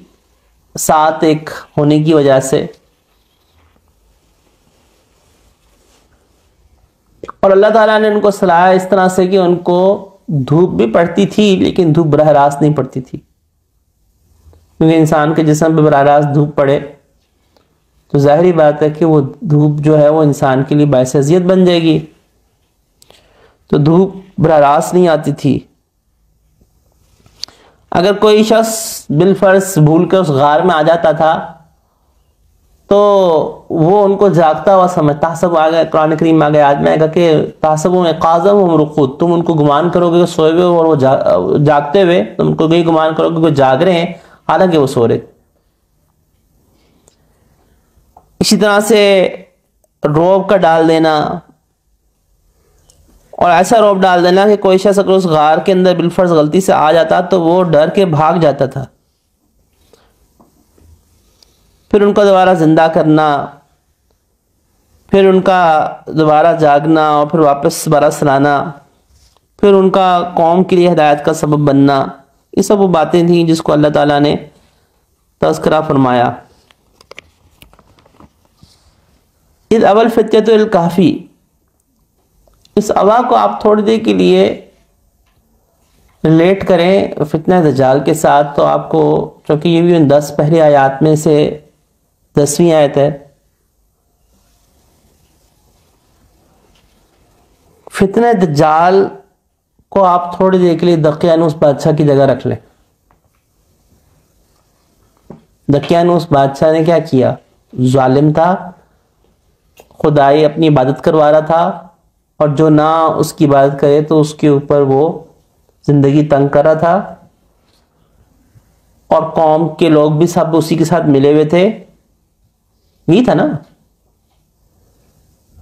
ساتھ ایک ہونے کی وجہ سے. اور اللہ تعالیٰ نے ان کو سلایا اس طرح سے کہ ان کو دھوپ بھی پڑتی تھی لیکن دھوپ براہ راست نہیں پڑتی تھی، کیونکہ انسان کے جسم پہ براہ راست دھوپ پڑے تو ظاہری بات ہے کہ وہ دھوپ جو ہے وہ انسان کے لیے باعث اذیت بن جائے گی. تو دھوپ براہ راست نہیں آتی تھی. اگر کوئی شخص بالفرض بھول کر اس غار میں آ جاتا تھا تو وہ ان کو جاگتا ہوا سمجھتا. تحسب آ گیا، قرآن کریم آ گیا، آج میں کہا کہ تحسبوا قاذم رقود، تم ان کو گمان کرو گے کہ سوئے ہوئے اور وہ جاگتے ہوئے، تم ان کو یہی گمان کرو گے کہ وہ جاگ رہے ہیں حالانکہ وہ سو رہے. اسی طرح سے روب کا ڈال دینا، اور ایسا روب ڈال دینا کہ کوئی شخص اگر اس غار کے اندر بالفرض غلطی سے آ جاتا تو وہ ڈر کے بھاگ جاتا تھا. پھر ان کو دوبارہ زندہ کرنا، پھر ان کا دوبارہ جاگنا اور پھر واپس دوبارہ سلانا، پھر ان کا قوم کے لیے ہدایت کا سبب بننا. یہ سب وہ باتیں تھیں جس کو اللہ تعالیٰ نے تذکرہ فرمایا. اذ اوى الفتية إلى الكهف، اس اوا کو آپ تھوڑی دیر کے لیے ریلیٹ کریں فتنہ دجال کے ساتھ تو آپ کو، چونکہ یہ بھی ان 10 پہلی آیات میں سے 10ویں آیت ہے. فتنہ دجال کو آپ تھوڑی دیر کے لیے دقیانوس بادشاہ کی جگہ رکھ لیں. دقیانوس بادشاہ نے کیا کیا؟ ظالم تھا، خدائی اپنی عبادت کروا رہا تھا، اور جو نہ اس کی عبادت کرے تو اس کے اوپر وہ زندگی تنگ کر رہا تھا، اور قوم کے لوگ بھی سب اسی کے ساتھ ملے ہوئے تھے. یہی تھا نا.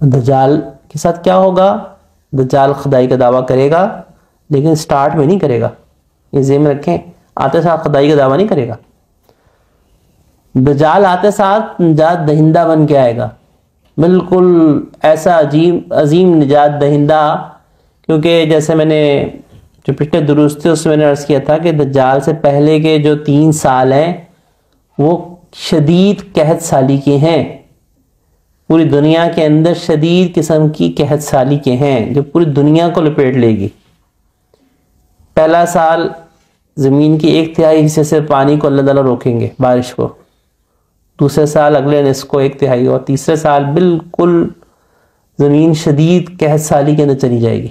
دجال کے ساتھ کیا ہوگا؟ دجال خدائی کا دعویٰ کرے گا لیکن سٹارٹ میں نہیں کرے گا، یہ ذہن میں رکھیں. آتے ساتھ خدائی کا دعویٰ نہیں کرے گا. دجال آتے ساتھ نجات دہندہ بن کے آئے گا، بالکل ایسا عظیم نجات دہندہ. کیونکہ جیسے میں نے جو پچھلے درست تھے اس میں نے عرض کیا تھا کہ دجال سے پہلے کے جو 3 سال ہیں وہ شدید قحط سالی کے ہیں. پوری دنیا کے اندر شدید قسم کی قحط سالی کے ہیں جو پوری دنیا کو لپیٹ لے گی. پہلا سال زمین کی 1/3 حصے سے پانی کو اللہ تعالیٰ روکیں گے، بارش کو. دوسرے سال اگلے نصف کو 1/3، اور تیسرے سال بالکل زمین شدید قحط سالی کے اندر چلی جائے گی.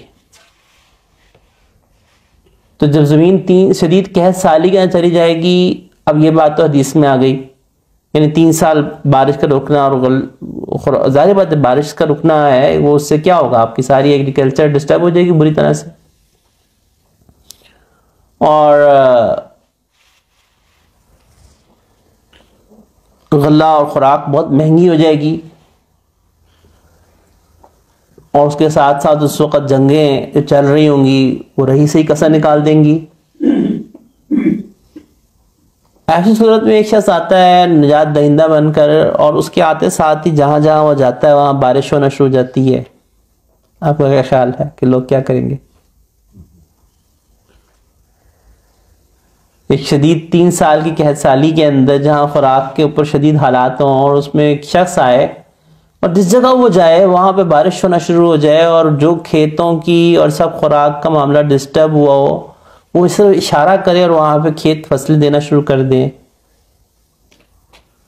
تو جب زمین شدید قحط سالی کے اندر چلی جائے گی، اب یہ بات تو حدیث میں آ گئی، یعنی 3 سال بارش کا رکنا، اور ظاہر بات ہے بارش کا رکنا ہے وہ اس سے کیا ہوگا؟ آپ کی ساری ایگریکلچر ڈسٹرب ہو جائے گی بری طرح سے، اور غلہ اور خوراک بہت مہنگی ہو جائے گی، اور اس کے ساتھ ساتھ اس وقت جنگیں جو چل رہی ہوں گی وہ رہی سے ہی کسر نکال دیں گی. ایسی صورت میں ایک شخص آتا ہے نجات دہندہ بن کر، اور اس کے آتے ساتھ ہی جہاں جہاں وہ جاتا ہے وہاں بارش ہونا شروع ہو جاتی ہے. آپ کا کیا خیال ہے کہ لوگ کیا کریں گے؟ ایک شدید 3 سال کی قحط سالی کے اندر جہاں خوراک کے اوپر شدید حالات ہوں، اور اس میں ایک شخص آئے اور جس جگہ وہ جائے وہاں پہ بارش ہونا شروع ہو جائے، اور جو کھیتوں کی اور سب خوراک کا معاملہ ڈسٹرب ہوا ہو وہ اس طرح اشارہ کرے اور وہاں پہ کھیت فصلیں دینا شروع کر دیں،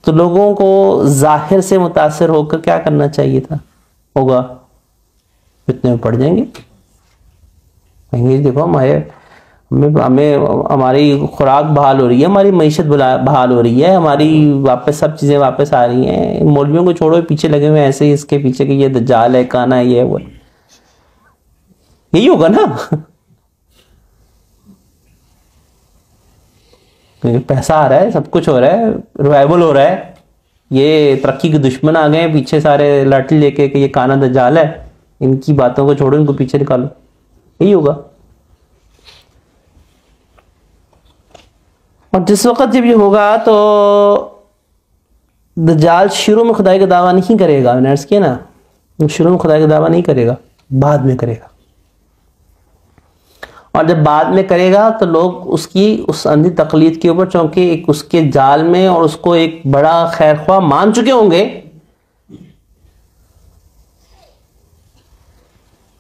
تو لوگوں کو ظاہر سے متاثر ہو کر کیا کرنا چاہیے تھا؟ ہوگا فتنے میں پڑ جائیں گے، کہیں گے دیکھو ہمیں ہماری خوراک بحال ہو رہی ہے، ہماری معیشت بحال ہو رہی ہے، ہماری واپس سب چیزیں واپس آ رہی ہیں. مولویوں کو چھوڑو پیچھے لگے ہوئے ایسے ہی اس کے پیچھے کہ یہ دجال ہے، کانا ہے، یہ وہ. یہی ہوگا نا. پیسہ آ رہا ہے, سب کچھ ہو رہا ہے, ریوائول ہو رہا ہے, یہ ترقی کے دشمن آ گئے ہیں پیچھے سارے لاٹھی لے کے کہ یہ کانا دجال ہے, ان کی باتوں کو چھوڑو, ان کو پیچھے نکالو. یہی ہوگا. اور جس وقت جب یہ ہوگا تو دجال شروع میں خدائی کا دعویٰ نہیں کرے گا. میں نے عرض کیا نا, شروع میں خدائی کا دعویٰ نہیں کرے گا, بعد میں کرے گا. اور جب بعد میں کرے گا تو لوگ اس اندھی تقلید کے اوپر, چونکہ ایک اس کے جال میں اور اس کو ایک بڑا خیر خواہ مان چکے ہوں گے,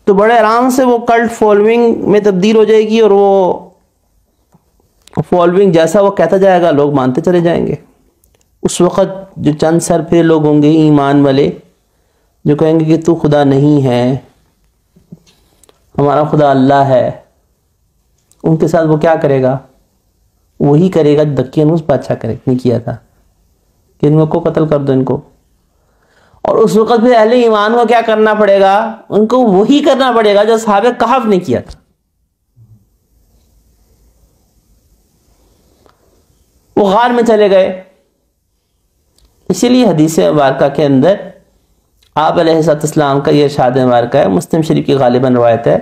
تو بڑے آرام سے وہ کلٹ فالوئنگ میں تبدیل ہو جائے گی, اور وہ فالوئنگ جیسا وہ کہتا جائے گا لوگ مانتے چلے جائیں گے. اس وقت جو چند سر پھر لوگ ہوں گے ایمان والے, جو کہیں گے کہ تو خدا نہیں ہے, ہمارا خدا اللہ ہے, ان کے ساتھ وہ کیا کرے گا؟ وہی کرے گا جو دقیانوس بادشاہ نے کیا تھا کہ ان کو قتل کر دو ان کو. اور اس وقت پھر اہل ایمان کو کیا کرنا پڑے گا؟ ان کو وہی کرنا پڑے گا جو اصحاب کہف نے کیا تھا. وہ غار میں چلے گئے. اسی لیے حدیث مبارکہ کے اندر آپ علیہ السلام کا یہ ارشاد مبارکہ ہے, مسلم شریف کی غالباً روایت ہے,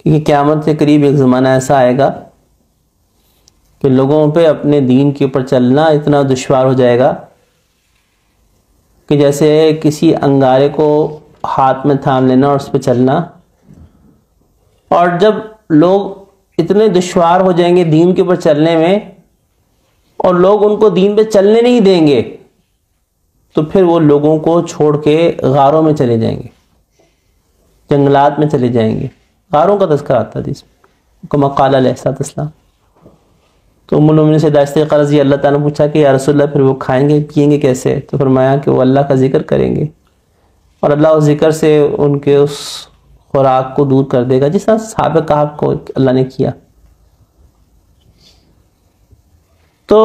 کہ قیامت کے قریب ایک زمانہ ایسا آئے گا کہ لوگوں پہ اپنے دین کے اوپر چلنا اتنا دشوار ہو جائے گا کہ جیسے کسی انگارے کو ہاتھ میں تھام لینا اور اس پہ چلنا. اور جب لوگ اتنے دشوار ہو جائیں گے دین کے اوپر چلنے میں, اور لوگ ان کو دین پہ چلنے نہیں دیں گے, تو پھر وہ لوگوں کو چھوڑ کے غاروں میں چلے جائیں گے, جنگلات میں چلے جائیں گے. غاروں کا تذکرہ آتا ہے اس میں, کما قال علیہ السلام. تو ام المؤمنین سے داشتہ رضی اللہ تعالیٰ نے پوچھا کہ یا رسول اللہ پھر وہ کھائیں گے پیئیں گے کیسے؟ تو فرمایا کہ وہ اللہ کا ذکر کریں گے, اور اللہ اس ذکر سے ان کے اس خوراک کو دور کر دے گا, جس طرح صحابہ کہف کو اللہ نے کیا. تو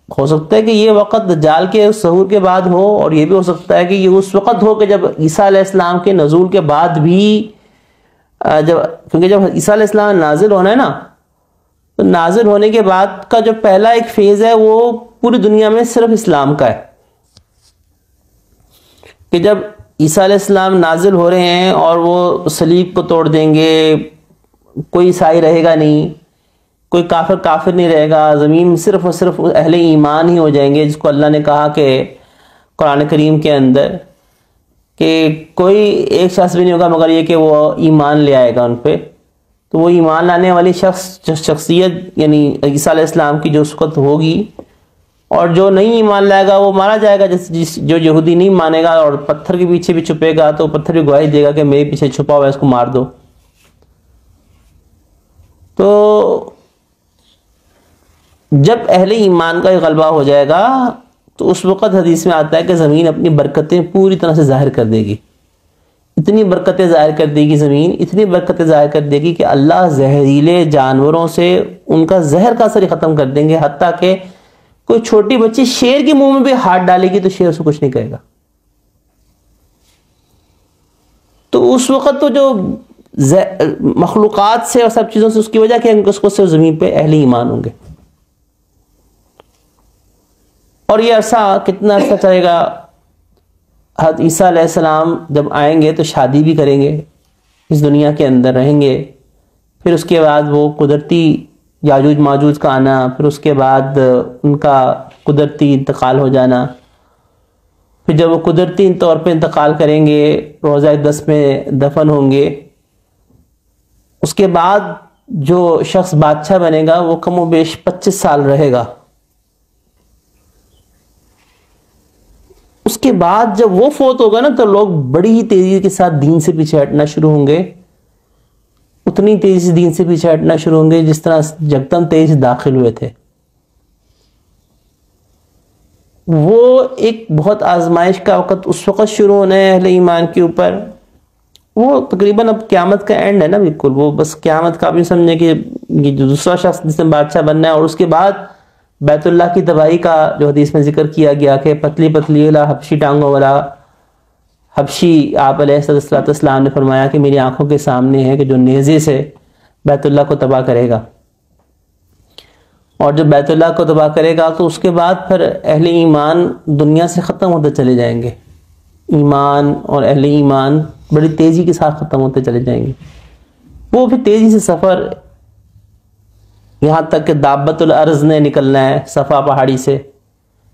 ہو سکتا ہے کہ یہ وقت دجال کے ظہور کے بعد ہو, اور یہ بھی ہو سکتا ہے کہ یہ اس وقت ہو کہ جب عیسیٰ علیہ السلام کے نزول کے بعد بھی, کیونکہ جب عیسیٰ علیہ السلام نازل ہونا ہے نا, تو نازل ہونے کے بعد کا جو پہلا ایک فیز ہے وہ پوری دنیا میں صرف اسلام کا ہے. کہ جب عیسیٰ علیہ السلام نازل ہو رہے ہیں اور وہ صلیب کو توڑ دیں گے, کوئی عیسائی رہے گا نہیں, کوئی کافر نہیں رہے گا, زمین صرف اور صرف اہل ایمان ہی ہو جائیں گے, جس کو اللہ نے کہا کہ قرآن کریم کے اندر کہ کوئی ایک شخص بھی نہیں ہوگا مگر یہ کہ وہ ایمان لے آئے گا ان پہ. تو وہ ایمان لانے والی شخصیت یعنی عیسیٰ علیہ السلام کی جو اس وقت ہوگی, اور جو نہیں ایمان لائے گا وہ مارا جائے گا. جو یہودی نہیں مانے گا اور پتھر کے پیچھے بھی چھپے گا تو پتھر بھی گواہی دے گا کہ میرے پیچھے چھپا ہوا ہے, اس کو مار دو. تو جب اہل ایمان کا غلبہ ہو جائے گا تو اس وقت حدیث میں آتا ہے کہ زمین اپنی برکتیں پوری طرح سے ظاہر کر دے گی. اتنی برکتیں ظاہر کر دے گی زمین, اتنی برکتیں ظاہر کر دے گی کہ اللہ زہریلے جانوروں سے ان کا زہر کا اثر ختم کر دیں گے, حتیٰ کہ کوئی چھوٹی بچی شیر کے منہ میں بھی ہاتھ ڈالے گی تو شیر اسے کچھ نہیں کہے گا. تو اس وقت تو جو مخلوقات سے اور سب چیزوں سے اس کی وجہ کہ اس کو صرف زمین پہ اہل ایمان ہوں گے. اور یہ عرصہ کتنا عرصہ چلے گا؟ حضرت عیسیٰ علیہ السلام جب آئیں گے تو شادی بھی کریں گے, اس دنیا کے اندر رہیں گے, پھر اس کے بعد وہ قدرتی یاجوج ماجوج کا آنا, پھر اس کے بعد ان کا قدرتی انتقال ہو جانا. پھر جب وہ قدرتی طور پہ انتقال کریں گے روزہ اقدس میں دفن ہوں گے, اس کے بعد جو شخص بادشاہ بنے گا وہ کم و بیش 25 سال رہے گا. اس کے بعد جب وہ فوت ہوگا نا تو لوگ بڑی ہی تیزی کے ساتھ دین سے پیچھے ہٹنا شروع ہوں گے, اتنی تیزی سے دین سے پیچھے ہٹنا شروع ہوں گے جس طرح جگدم تیز داخل ہوئے تھے. وہ ایک بہت آزمائش کا وقت اس وقت شروع ہونا ہے اہل ایمان کے اوپر. وہ تقریباً اب قیامت کا اینڈ ہے نا, بالکل وہ بس قیامت کا بھی سمجھے کہ یہ جو دوسرا شخص جس نے بادشاہ بننا ہے, اور اس کے بعد بیت اللہ کی تباہی کا جو حدیث میں ذکر کیا گیا کہ پتلی پتلی والا حبشی ٹانگوں والا حبشی آپ علیہ السلام نے فرمایا کہ میری آنکھوں کے سامنے ہے کہ جو نیزے سے بیت اللہ کو تباہ کرے گا، اور جب بیت اللہ کو تباہ کرے گا تو اس کے بعد پھر اہل ایمان دنیا سے ختم ہوتے چلے جائیں گے. ایمان اور اہل ایمان بڑی تیزی کے ساتھ ختم ہوتے چلے جائیں گے. وہ پھر تیزی سے سفر، یہاں تک کہ دابت الارض نے نکلنا ہے صفا پہاڑی سے.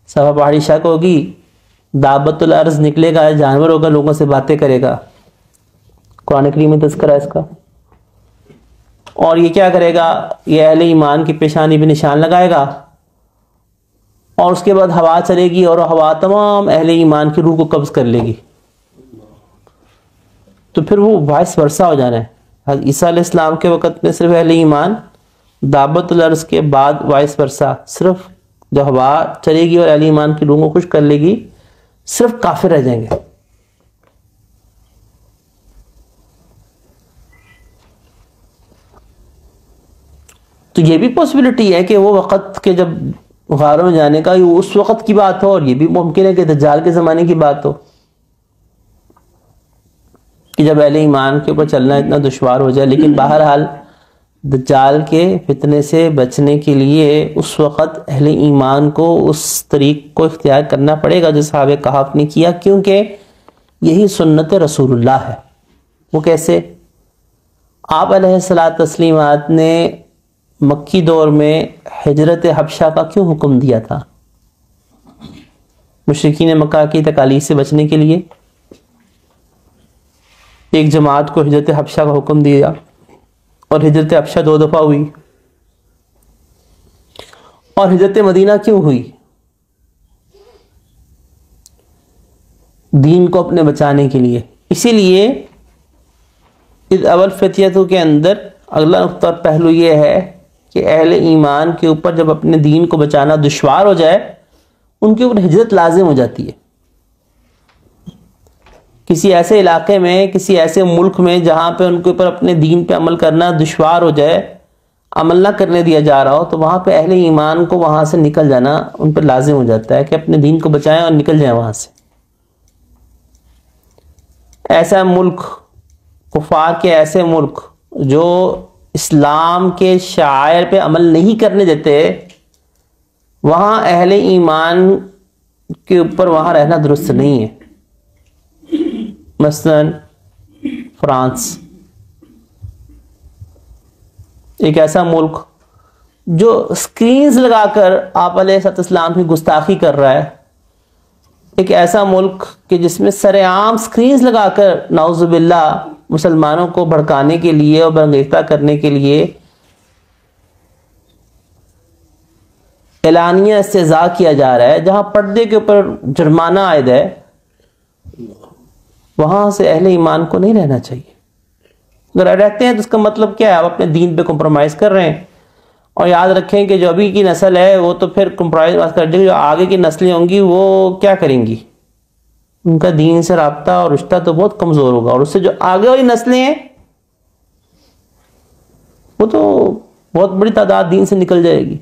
صفا پہاڑی شک ہوگی، دابت الارض نکلے گا، جانور ہوگا، لوگوں سے باتیں کرے گا. قرآن کریم میں تذکرہ ہے اس کا. اور یہ کیا کرے گا؟ یہ اہل ایمان کی پیشانی پہ نشان لگائے گا، اور اس کے بعد ہوا چلے گی اور ہوا تمام اہل ایمان کی روح کو قبض کر لے گی. تو پھر وہ وائس ورثہ ہو جانا ہے. حضرت عیسیٰ علیہ السلام کے وقت میں صرف اہل ایمان، دعوت الارض کے بعد وائس ورثہ، صرف جب ہوا چلے گی اور اہل ایمان کی روح کو خوش کر لے گی صرف کافر رہ جائیں گے. تو یہ بھی پاسبلٹی ہے کہ وہ وقت کے جب غاروں میں جانے کا اس وقت کی بات ہو، اور یہ بھی ممکن ہے کہ دجال کے زمانے کی بات ہو کہ جب اہل ایمان کے اوپر چلنا اتنا دشوار ہو جائے. لیکن بہرحال دجال کے فتنے سے بچنے کے لیے اس وقت اہل ایمان کو اس طریق کو اختیار کرنا پڑے گا جو صحابہ کہف نے کیا، کیونکہ یہی سنت رسول اللہ ہے. وہ کیسے؟ آپ علیہ الصلوۃ والتسلیمات نے مکی دور میں ہجرت حبشہ کا کیوں حکم دیا تھا؟ مشرکین مکہ کی تکالیف سے بچنے کے لیے ایک جماعت کو ہجرت حبشہ کا حکم دیا، اور ہجرت حبشہ 2 دفعہ ہوئی. اور ہجرت مدینہ کیوں ہوئی؟ دین کو اپنے بچانے کے لیے. اسی لیے اذ اول فتیتوں کے اندر اگلا نقطہ پہلو یہ ہے کہ اہل ایمان کے اوپر جب اپنے دین کو بچانا دشوار ہو جائے ان کے اوپر ہجرت لازم ہو جاتی ہے. کسی ایسے علاقے میں، کسی ایسے ملک میں جہاں پہ ان کے اوپر اپنے دین پہ عمل کرنا دشوار ہو جائے، عمل نہ کرنے دیا جا رہا ہو، تو وہاں پہ اہل ایمان کو وہاں سے نکل جانا ان پر لازم ہو جاتا ہے کہ اپنے دین کو بچائیں اور نکل جائیں وہاں سے. ایسا ملک، کفار کے ایسے ملک جو اسلام کے شعائر پہ عمل نہیں کرنے دیتے، وہاں اہل ایمان کے اوپر وہاں رہنا درست نہیں ہے. مثلا فرانس ایک ایسا ملک جو سکرینز لگا کر آپ علیہ السلام کی گستاخی کر رہا ہے، ایک ایسا ملک کہ جس میں سر عام سکرینز لگا کر نعوذ باللہ مسلمانوں کو بھڑکانے کے لیے اور برانگیختہ کرنے کے لیے اعلانیہ استہزاء کیا جا رہا ہے، جہاں پردے کے اوپر جرمانہ عائد ہے، وہاں سے اہل ایمان کو نہیں رہنا چاہیے. اگر رہتے ہیں تو اس کا مطلب کیا ہے؟ آپ اپنے دین پہ کمپرومائز کر رہے ہیں. اور یاد رکھیں کہ جو ابھی کی نسل ہے وہ تو پھر کمپرومائز کر دے گی، جو آگے کی نسلیں ہوں گی وہ کیا کریں گی؟ ان کا دین سے رابطہ اور رشتہ تو بہت کمزور ہوگا، اور اس سے جو آگے والی نسلیں ہیں وہ تو بہت بڑی تعداد دین سے نکل جائے گی.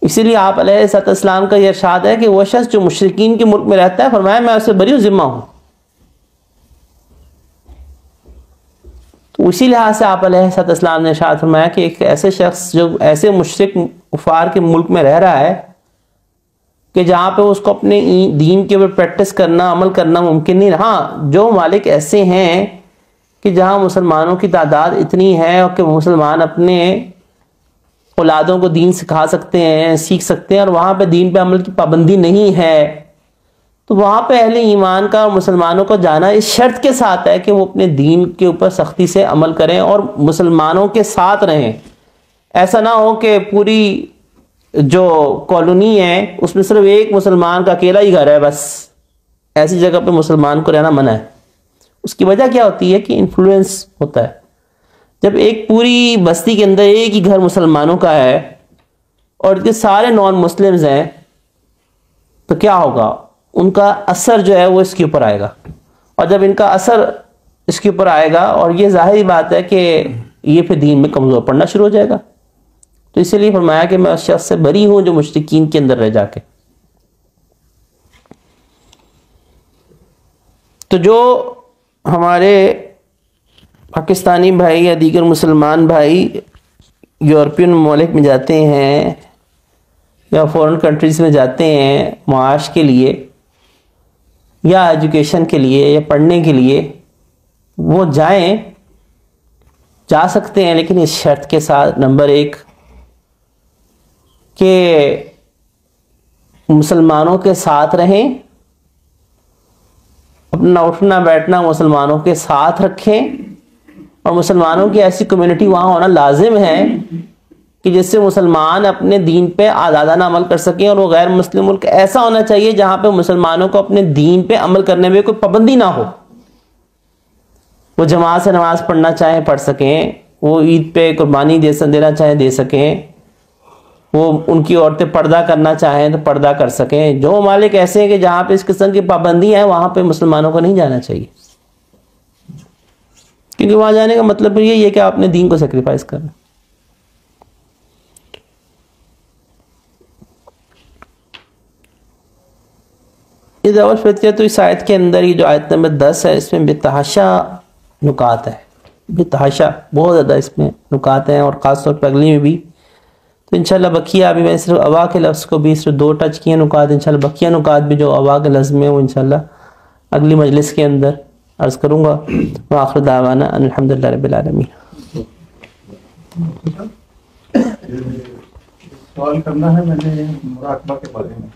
اسی لیے آپ علیہ السلام کا یہ ارشاد ہے کہ وہ شخص جو مشرکین کے ملک میں رہتا ہے، فرمایا میں اسے بری ذمہ ہوں. تو اسی لحاظ سے آپ علیہ السلام نے ارشاد فرمایا کہ ایک ایسے شخص جو ایسے مشرک کفار کے ملک میں رہ رہا ہے کہ جہاں پہ اس کو اپنے دین کے اوپر پریکٹس کرنا، عمل کرنا ممکن نہیں. ہاں جو ممالک ایسے ہیں کہ جہاں مسلمانوں کی تعداد اتنی ہے اور کہ مسلمان اپنے اولادوں کو دین سکھا سکتے ہیں، سیکھ سکتے ہیں، اور وہاں پہ دین پہ عمل کی پابندی نہیں ہے، تو وہاں پہ اہل ایمان کا اور مسلمانوں کو جانا اس شرط کے ساتھ ہے کہ وہ اپنے دین کے اوپر سختی سے عمل کریں اور مسلمانوں کے ساتھ رہیں. ایسا نہ ہو کہ پوری جو کالونی ہے اس میں صرف ایک مسلمان کا اکیلا ہی گھر ہے، بس ایسی جگہ پہ مسلمان کو رہنا منع ہے. اس کی وجہ کیا ہوتی ہے کہ انفلوئنس ہوتا ہے. جب ایک پوری بستی کے اندر ایک ہی گھر مسلمانوں کا ہے اور کے سارے نان مسلمز ہیں تو کیا ہوگا؟ ان کا اثر جو ہے وہ اس کے اوپر آئے گا، اور جب ان کا اثر اس کے اوپر آئے گا، اور یہ ظاہری بات ہے کہ یہ پھر دین میں کمزور پڑنا شروع ہو جائے گا. تو اسی لیے فرمایا کہ میں اس شخص سے بری ہوں جو مشرکین کے اندر رہ جا کے. تو جو ہمارے پاکستانی بھائی یا دیگر مسلمان بھائی یورپین ممالک میں جاتے ہیں یا فورن کنٹریز میں جاتے ہیں معاش کے لیے یا ایجوکیشن کے لیے یا پڑھنے کے لیے، وہ جا سکتے ہیں، لیکن اس شرط کے ساتھ، نمبر 1 کہ مسلمانوں کے ساتھ رہیں، اپنا اٹھنا بیٹھنا مسلمانوں کے ساتھ رکھیں، اور مسلمانوں کی ایسی کمیونٹی وہاں ہونا لازم ہے کہ جس سے مسلمان اپنے دین پہ آزادانہ عمل کر سکیں، اور وہ غیر مسلم ملک ایسا ہونا چاہیے جہاں پہ مسلمانوں کو اپنے دین پہ عمل کرنے میں کوئی پابندی نہ ہو، وہ جماعت سے نماز پڑھنا چاہیں پڑھ سکیں، وہ عید پہ قربانی دینا چاہیں دے سکیں، وہ ان کی عورتیں پردہ کرنا چاہیں تو پردہ کر سکیں۔ جو ممالک ایسے ہیں کہ جہاں پہ اس قسم کی پابندی ہیں وہاں پہ مسلمانوں کو نہیں جانا چاہیے، کیونکہ وہاں جانے کا مطلب یہی ہے کہ آپ نے دین کو سیکریفائس کرنا۔ یہ دعوت فتیہ تو اس آیت کے اندر، یہ جو آیت نمبر 10 ہے، اس میں بے تحاشا نکات ہے، بے تحاشا بہت زیادہ اس میں نکات ہیں، اور خاص طور پہ اگلی میں بھی۔ تو انشاءاللہ بقیہ ابھی میں صرف اوا کے لفظ کو بھی صرف 2 ٹچ کیے نکات، انشاءاللہ بقیہ نکات بھی جو اوا کے لفظ میں وہ انشاءاللہ اگلی مجلس کے اندر عرض کروں گا۔ وآخر دعوانا ان الحمدللہ رب العالمین۔ سوال کرنا ہے میں نے مراقبہ کے بارے میں۔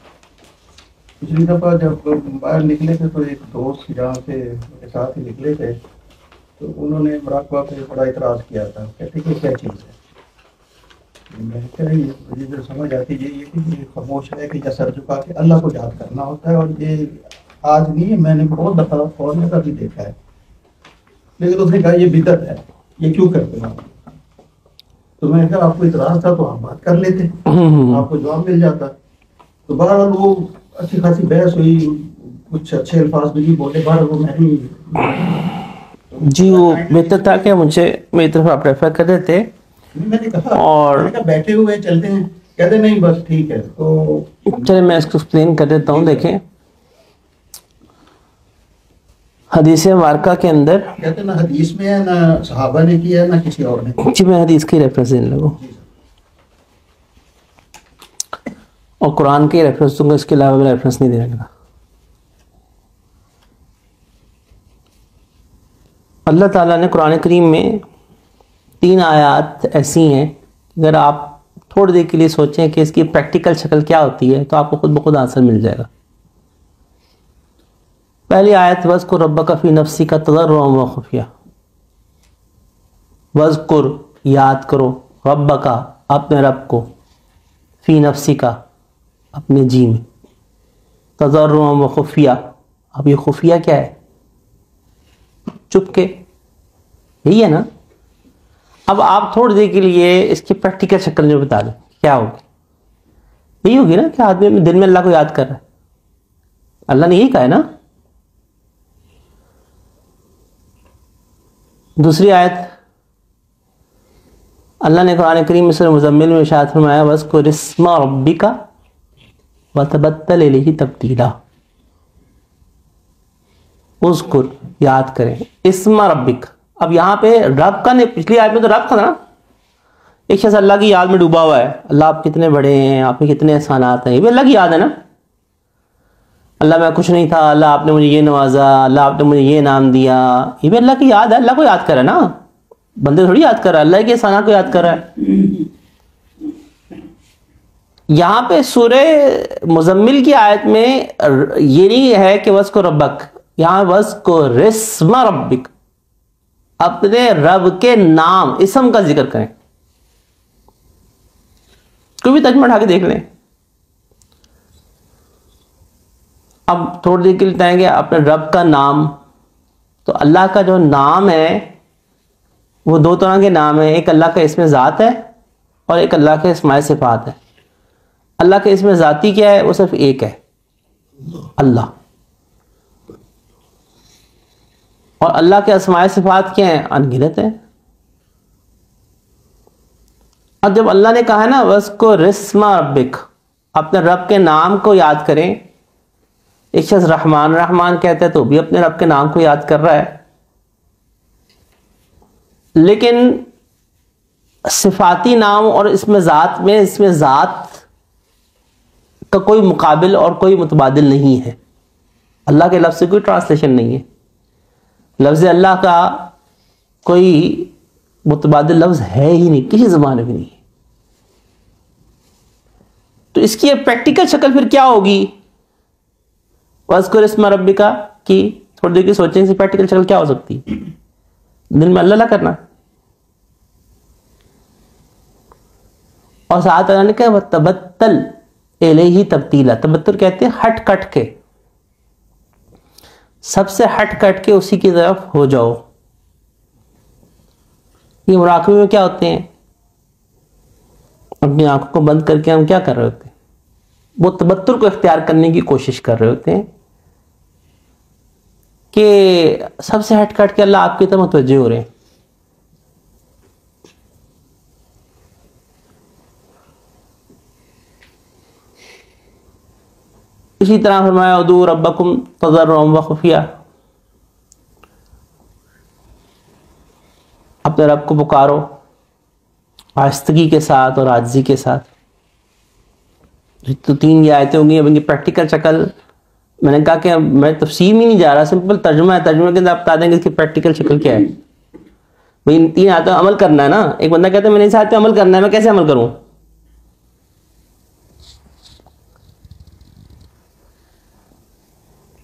پچھلی دفعہ جب باہر نکلے تھے تو ایک دوست جہاں سے میرے ساتھ ہی نکلے تھے، تو انہوں نے مراقبہ پہ بڑا اعتراض کیا تھا، کہتے کہ کیا چیز ہے؟ میں کہا مجھے جو سمجھ آتی یہ کہ خاموش ہے کہ یا سر جھکا کے اللہ کو یاد کرنا ہوتا ہے، اور یہ آج نہیں ہے، میں نے بہت دفعہ فورن کا بھی دیکھا ہے، لیکن اس نے کہا یہ بدعت ہے، یہ کیوں کرتے ہیں؟ تو میں نے کہا آپ کو اعتراض تھا تو آپ بات کر لیتے، آپ کو جواب مل جاتا۔ تو بہرحال وہ اچھی خاصی بحث ہوئی، کچھ اچھے الفاظ بھی بولے، بہرحال وہ میں نہیں جی وہ بہتر تھا کہ مجھے میری طرف آپ ریفر کر رہے تھے، میں نے کہا اور بیٹھے ہوئے چلتے ہیں، کہتے نہیں بس ٹھیک ہے۔ تو چلے میں اس کو ایکسپلین کر دیتا ہوں۔ دیکھیں حدیث مبارکہ کے اندر کہتے نہ حدیث میں ہے، نہ صحابہ نے کیا ہے، نہ کسی اور نے۔ جی میں حدیث کی ریفرنس دینے لگوں اور قرآن کے ریفرنس دوں گا، اس کے علاوہ میں ریفرنس نہیں دینے لگا۔ اللہ تعالیٰ نے قرآن کریم میں 3 آیات ایسی ہیں، اگر آپ تھوڑی دیر کے لیے سوچیں کہ اس کی پریکٹیکل شکل کیا ہوتی ہے تو آپ کو خود بخود آنسر مل جائے گا۔ پہلی آیت وَاذْكُرْ رَبَّكَ فِي نَفْسِكَ تَضَرُّعًا وَخُفْيًا، وَاذْكُرْ یاد کرو، رَبَّكَ اپنے رب کو، فی نفسک اپنے جی میں، تضرعا وخفیہ، اب یہ خفیہ کیا ہے؟ چپ کے، یہی ہے نا۔ اب آپ تھوڑی دیر کے لیے اس کی پریکٹیکل شکل میں بتا دیں کیا ہوگی۔ یہی ہوگی نا کہ آدمی اپنے دل میں اللہ کو یاد کر رہا ہے، اللہ نے یہی کہا ہے نا۔ دوسری آیت اللہ نے قرآن کریم میں سورہ مزمل میں ارشاد فرمایا وَاذْكُرِ اسْمَ رَبِّكَ وَتَبَتَّلْ إِلَيْهِ تَبْتِيلًا، اذکر یاد کریں، اسم ربک۔ اب یہاں پہ رب کا نہیں، پچھلی آیت میں تو رب تھا نا، ایک شخص اللہ کی یاد میں ڈوبا ہوا ہے، اللہ آپ کتنے بڑے ہیں، آپ میں کتنے احسانات ہیں، یہ بھی اللہ کی یاد ہے نا۔ اللہ میں کچھ نہیں تھا، اللہ آپ نے مجھے یہ نوازا، اللہ آپ نے مجھے یہ انعام دیا، یہ بھی اللہ کی یاد ہے، اللہ کو یاد کرے نا، بندے تھوڑی یاد کر رہا ہے، اللہ کے احسانات کو یاد کر رہا ہے۔ یہاں پہ سورہ مزمل کی آیت میں یہ نہیں ہے کہ وَاذْكُرْ رَبَّكَ، یہاں وَاذْكُرِ اسْمَ رَبِّكَ، اپنے رب کے نام، اسم کا ذکر کریں۔ کوئی بھی ترجمہ اٹھا کے دیکھ لیں۔ اب تھوڑی دیر کے لیے بتائیں گے اپنے رب کا نام، تو اللہ کا جو نام ہے وہ 2 طرح کے نام ہیں، ایک اللہ کا اسم ذات ہے اور ایک اللہ کے اسماء صفات ہے۔ اللہ کے اسم ذاتی کیا ہے؟ وہ صرف ایک ہے، اللہ، اور اللہ کے اسماء صفات کیا ہیں؟ انگنت ہیں۔ اب جب اللہ نے کہا ہے نا وَاذْكُرِ اسْمَ رَبِّكَ، اپنے رب کے نام کو یاد کریں، ایک شخص رحمان رحمان کہتا ہے تو بھی اپنے رب کے نام کو یاد کر رہا ہے، لیکن صفاتی نام اور اس میں ذات کا کوئی مقابل اور کوئی متبادل نہیں ہے. اللہ کے لفظ سے کوئی ٹرانسلیشن نہیں ہے. لفظ اللہ کا کوئی متبادل لفظ ہے ہی نہیں، کسی زمانے میں نہیں. تو اس کی ایک پریکٹیکل شکل پھر کیا ہوگی؟ وَاذْكُرِ اسْمَ رَبِّكَ کی تھوڑی دیر کی سوچیں سے پریکٹیکل شکل کیا ہو سکتی؟ دل میں اللہ کرنا. اور ساتھ اللہ نے کہا وَتَبَتَّلْ الیہ تبتیلا. تبتل کہتے ہیں ہٹ کٹ کے، سب سے ہٹ کٹ کے اسی کی طرف ہو جاؤ. یہ مراقبے میں کیا ہوتے ہیں؟ اپنی آنکھوں کو بند کر کے ہم کیا کر رہے ہوتے ہیں؟ وہ تبتل کو اختیار کرنے کی کوشش کر رہے ہوتے ہیں کہ سب سے ہٹ کٹ کے اللہ آپ کی طرف متوجہ ہو رہے ہیں. اسی طرح فرمایا ادعوا ربکم تضرعا وخفیا، اپنے رب کو پکارو آہستگی کے ساتھ اور عاجزی کے ساتھ. تو 3 یہ آیتیں ہوں گی. اب ان کی پریکٹیکل شکل میں نے کہا کہ میں تفصیل میں نہیں جا رہا، سمپل ترجمہ ہے. ترجمے کے اندر آپ بتا دیں گے اس کی پریکٹیکل شکل کیا ہے. بھائی ان 3 آیتوں عمل کرنا ہے نا. ایک بندہ کہتا ہے میں نے اس آیت پہ عمل کرنا ہے، میں کیسے عمل کروں؟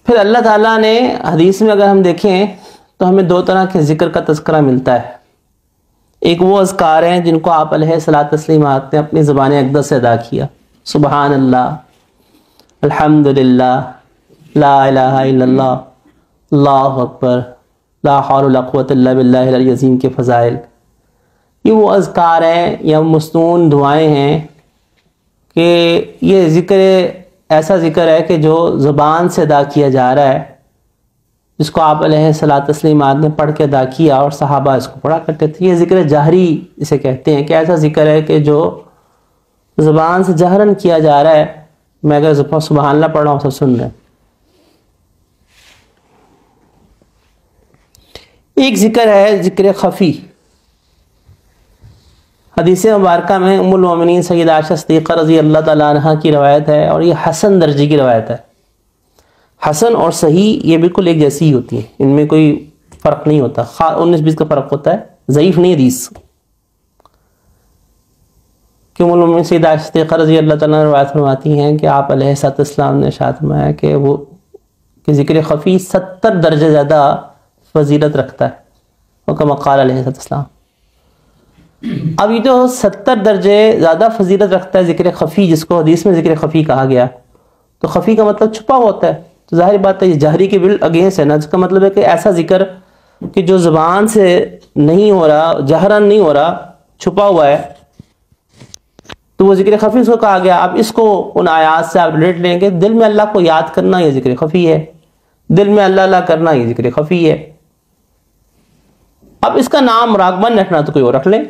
پھر اللہ تعالیٰ نے حدیث میں اگر ہم دیکھیں تو ہمیں 2 طرح کے ذکر کا تذکرہ ملتا ہے. ایک وہ اذکار ہیں جن کو آپ علیہ الصلوۃ والتسلیمات نے اپنی زبان اقدس سے ادا کیا. سبحان اللہ، الحمدللہ، لا الہ الا اللہ، اللہ اکبر، لا حول ولا قوۃ الا باللہ العلی العظیم کے فضائل. یہ وہ اذکار ہیں یا مستون دعائیں ہیں کہ یہ ذکر ایسا ذکر ہے کہ جو زبان سے ادا کیا جا رہا ہے، جس کو آپ علیہ الصلوۃ والتسلیمات نے پڑھ کے ادا کیا اور صحابہ اس کو پڑھا کرتے تھے. یہ ذکر جہری اسے کہتے ہیں کہ ایسا ذکر ہے کہ جو زبان سے جہرن کیا جا رہا ہے. میں اگر سبحان اللہ پڑھ رہا ہوں سب سن رہے ہیں. ایک ذکر ہے ذکر خفی. حدیث مبارکہ میں ام المومنین سیدہ عائشہ صدیقہ رضی اللہ تعالیٰ عنہ کی روایت ہے اور یہ حسن درجے کی روایت ہے. حسن اور صحیح یہ بالکل ایک جیسی ہی ہوتی ہے، ان میں کوئی فرق نہیں ہوتا. 19-20 کا فرق ہوتا ہے، ضعیف نہیں حدیث. کہ ام المومنین سیدہ عائشہ صدیقہ رضی اللہ تعالیٰ عنہ روایت فرماتی ہیں کہ آپ علیہ السلام نے ارشاد فرمایا کہ وہ کہ ذکر خفی 70 درجے زیادہ فضیلت رکھتا ہے. وہ کما قال علیہ السلام. اب یہ جو 70 درجے زیادہ فضیلت رکھتا ہے ذکر خفی، جس کو حدیث میں ذکر خفی کہا گیا، تو خفی کا مطلب چھپا ہوتا ہے. تو ظاہر بات ہے یہ جہری کے بل اگینسٹ ہے نا. اس کا مطلب ہے کہ ایسا ذکر کہ جو زبان سے نہیں ہو رہا، جہرن نہیں ہو رہا، چھپا ہوا ہے، تو وہ ذکر خفی اس کو کہا گیا. اب اس کو ان آیات سے آپ ریلیٹ لیں گے. دل میں اللہ کو یاد کرنا یہ ذکر خفی ہے، دل میں اللہ اللہ کرنا یہ ذکر خفی ہے. اب اس کا نام مراقبہ نہ رکھنا تو کوئی اور رکھ لیں،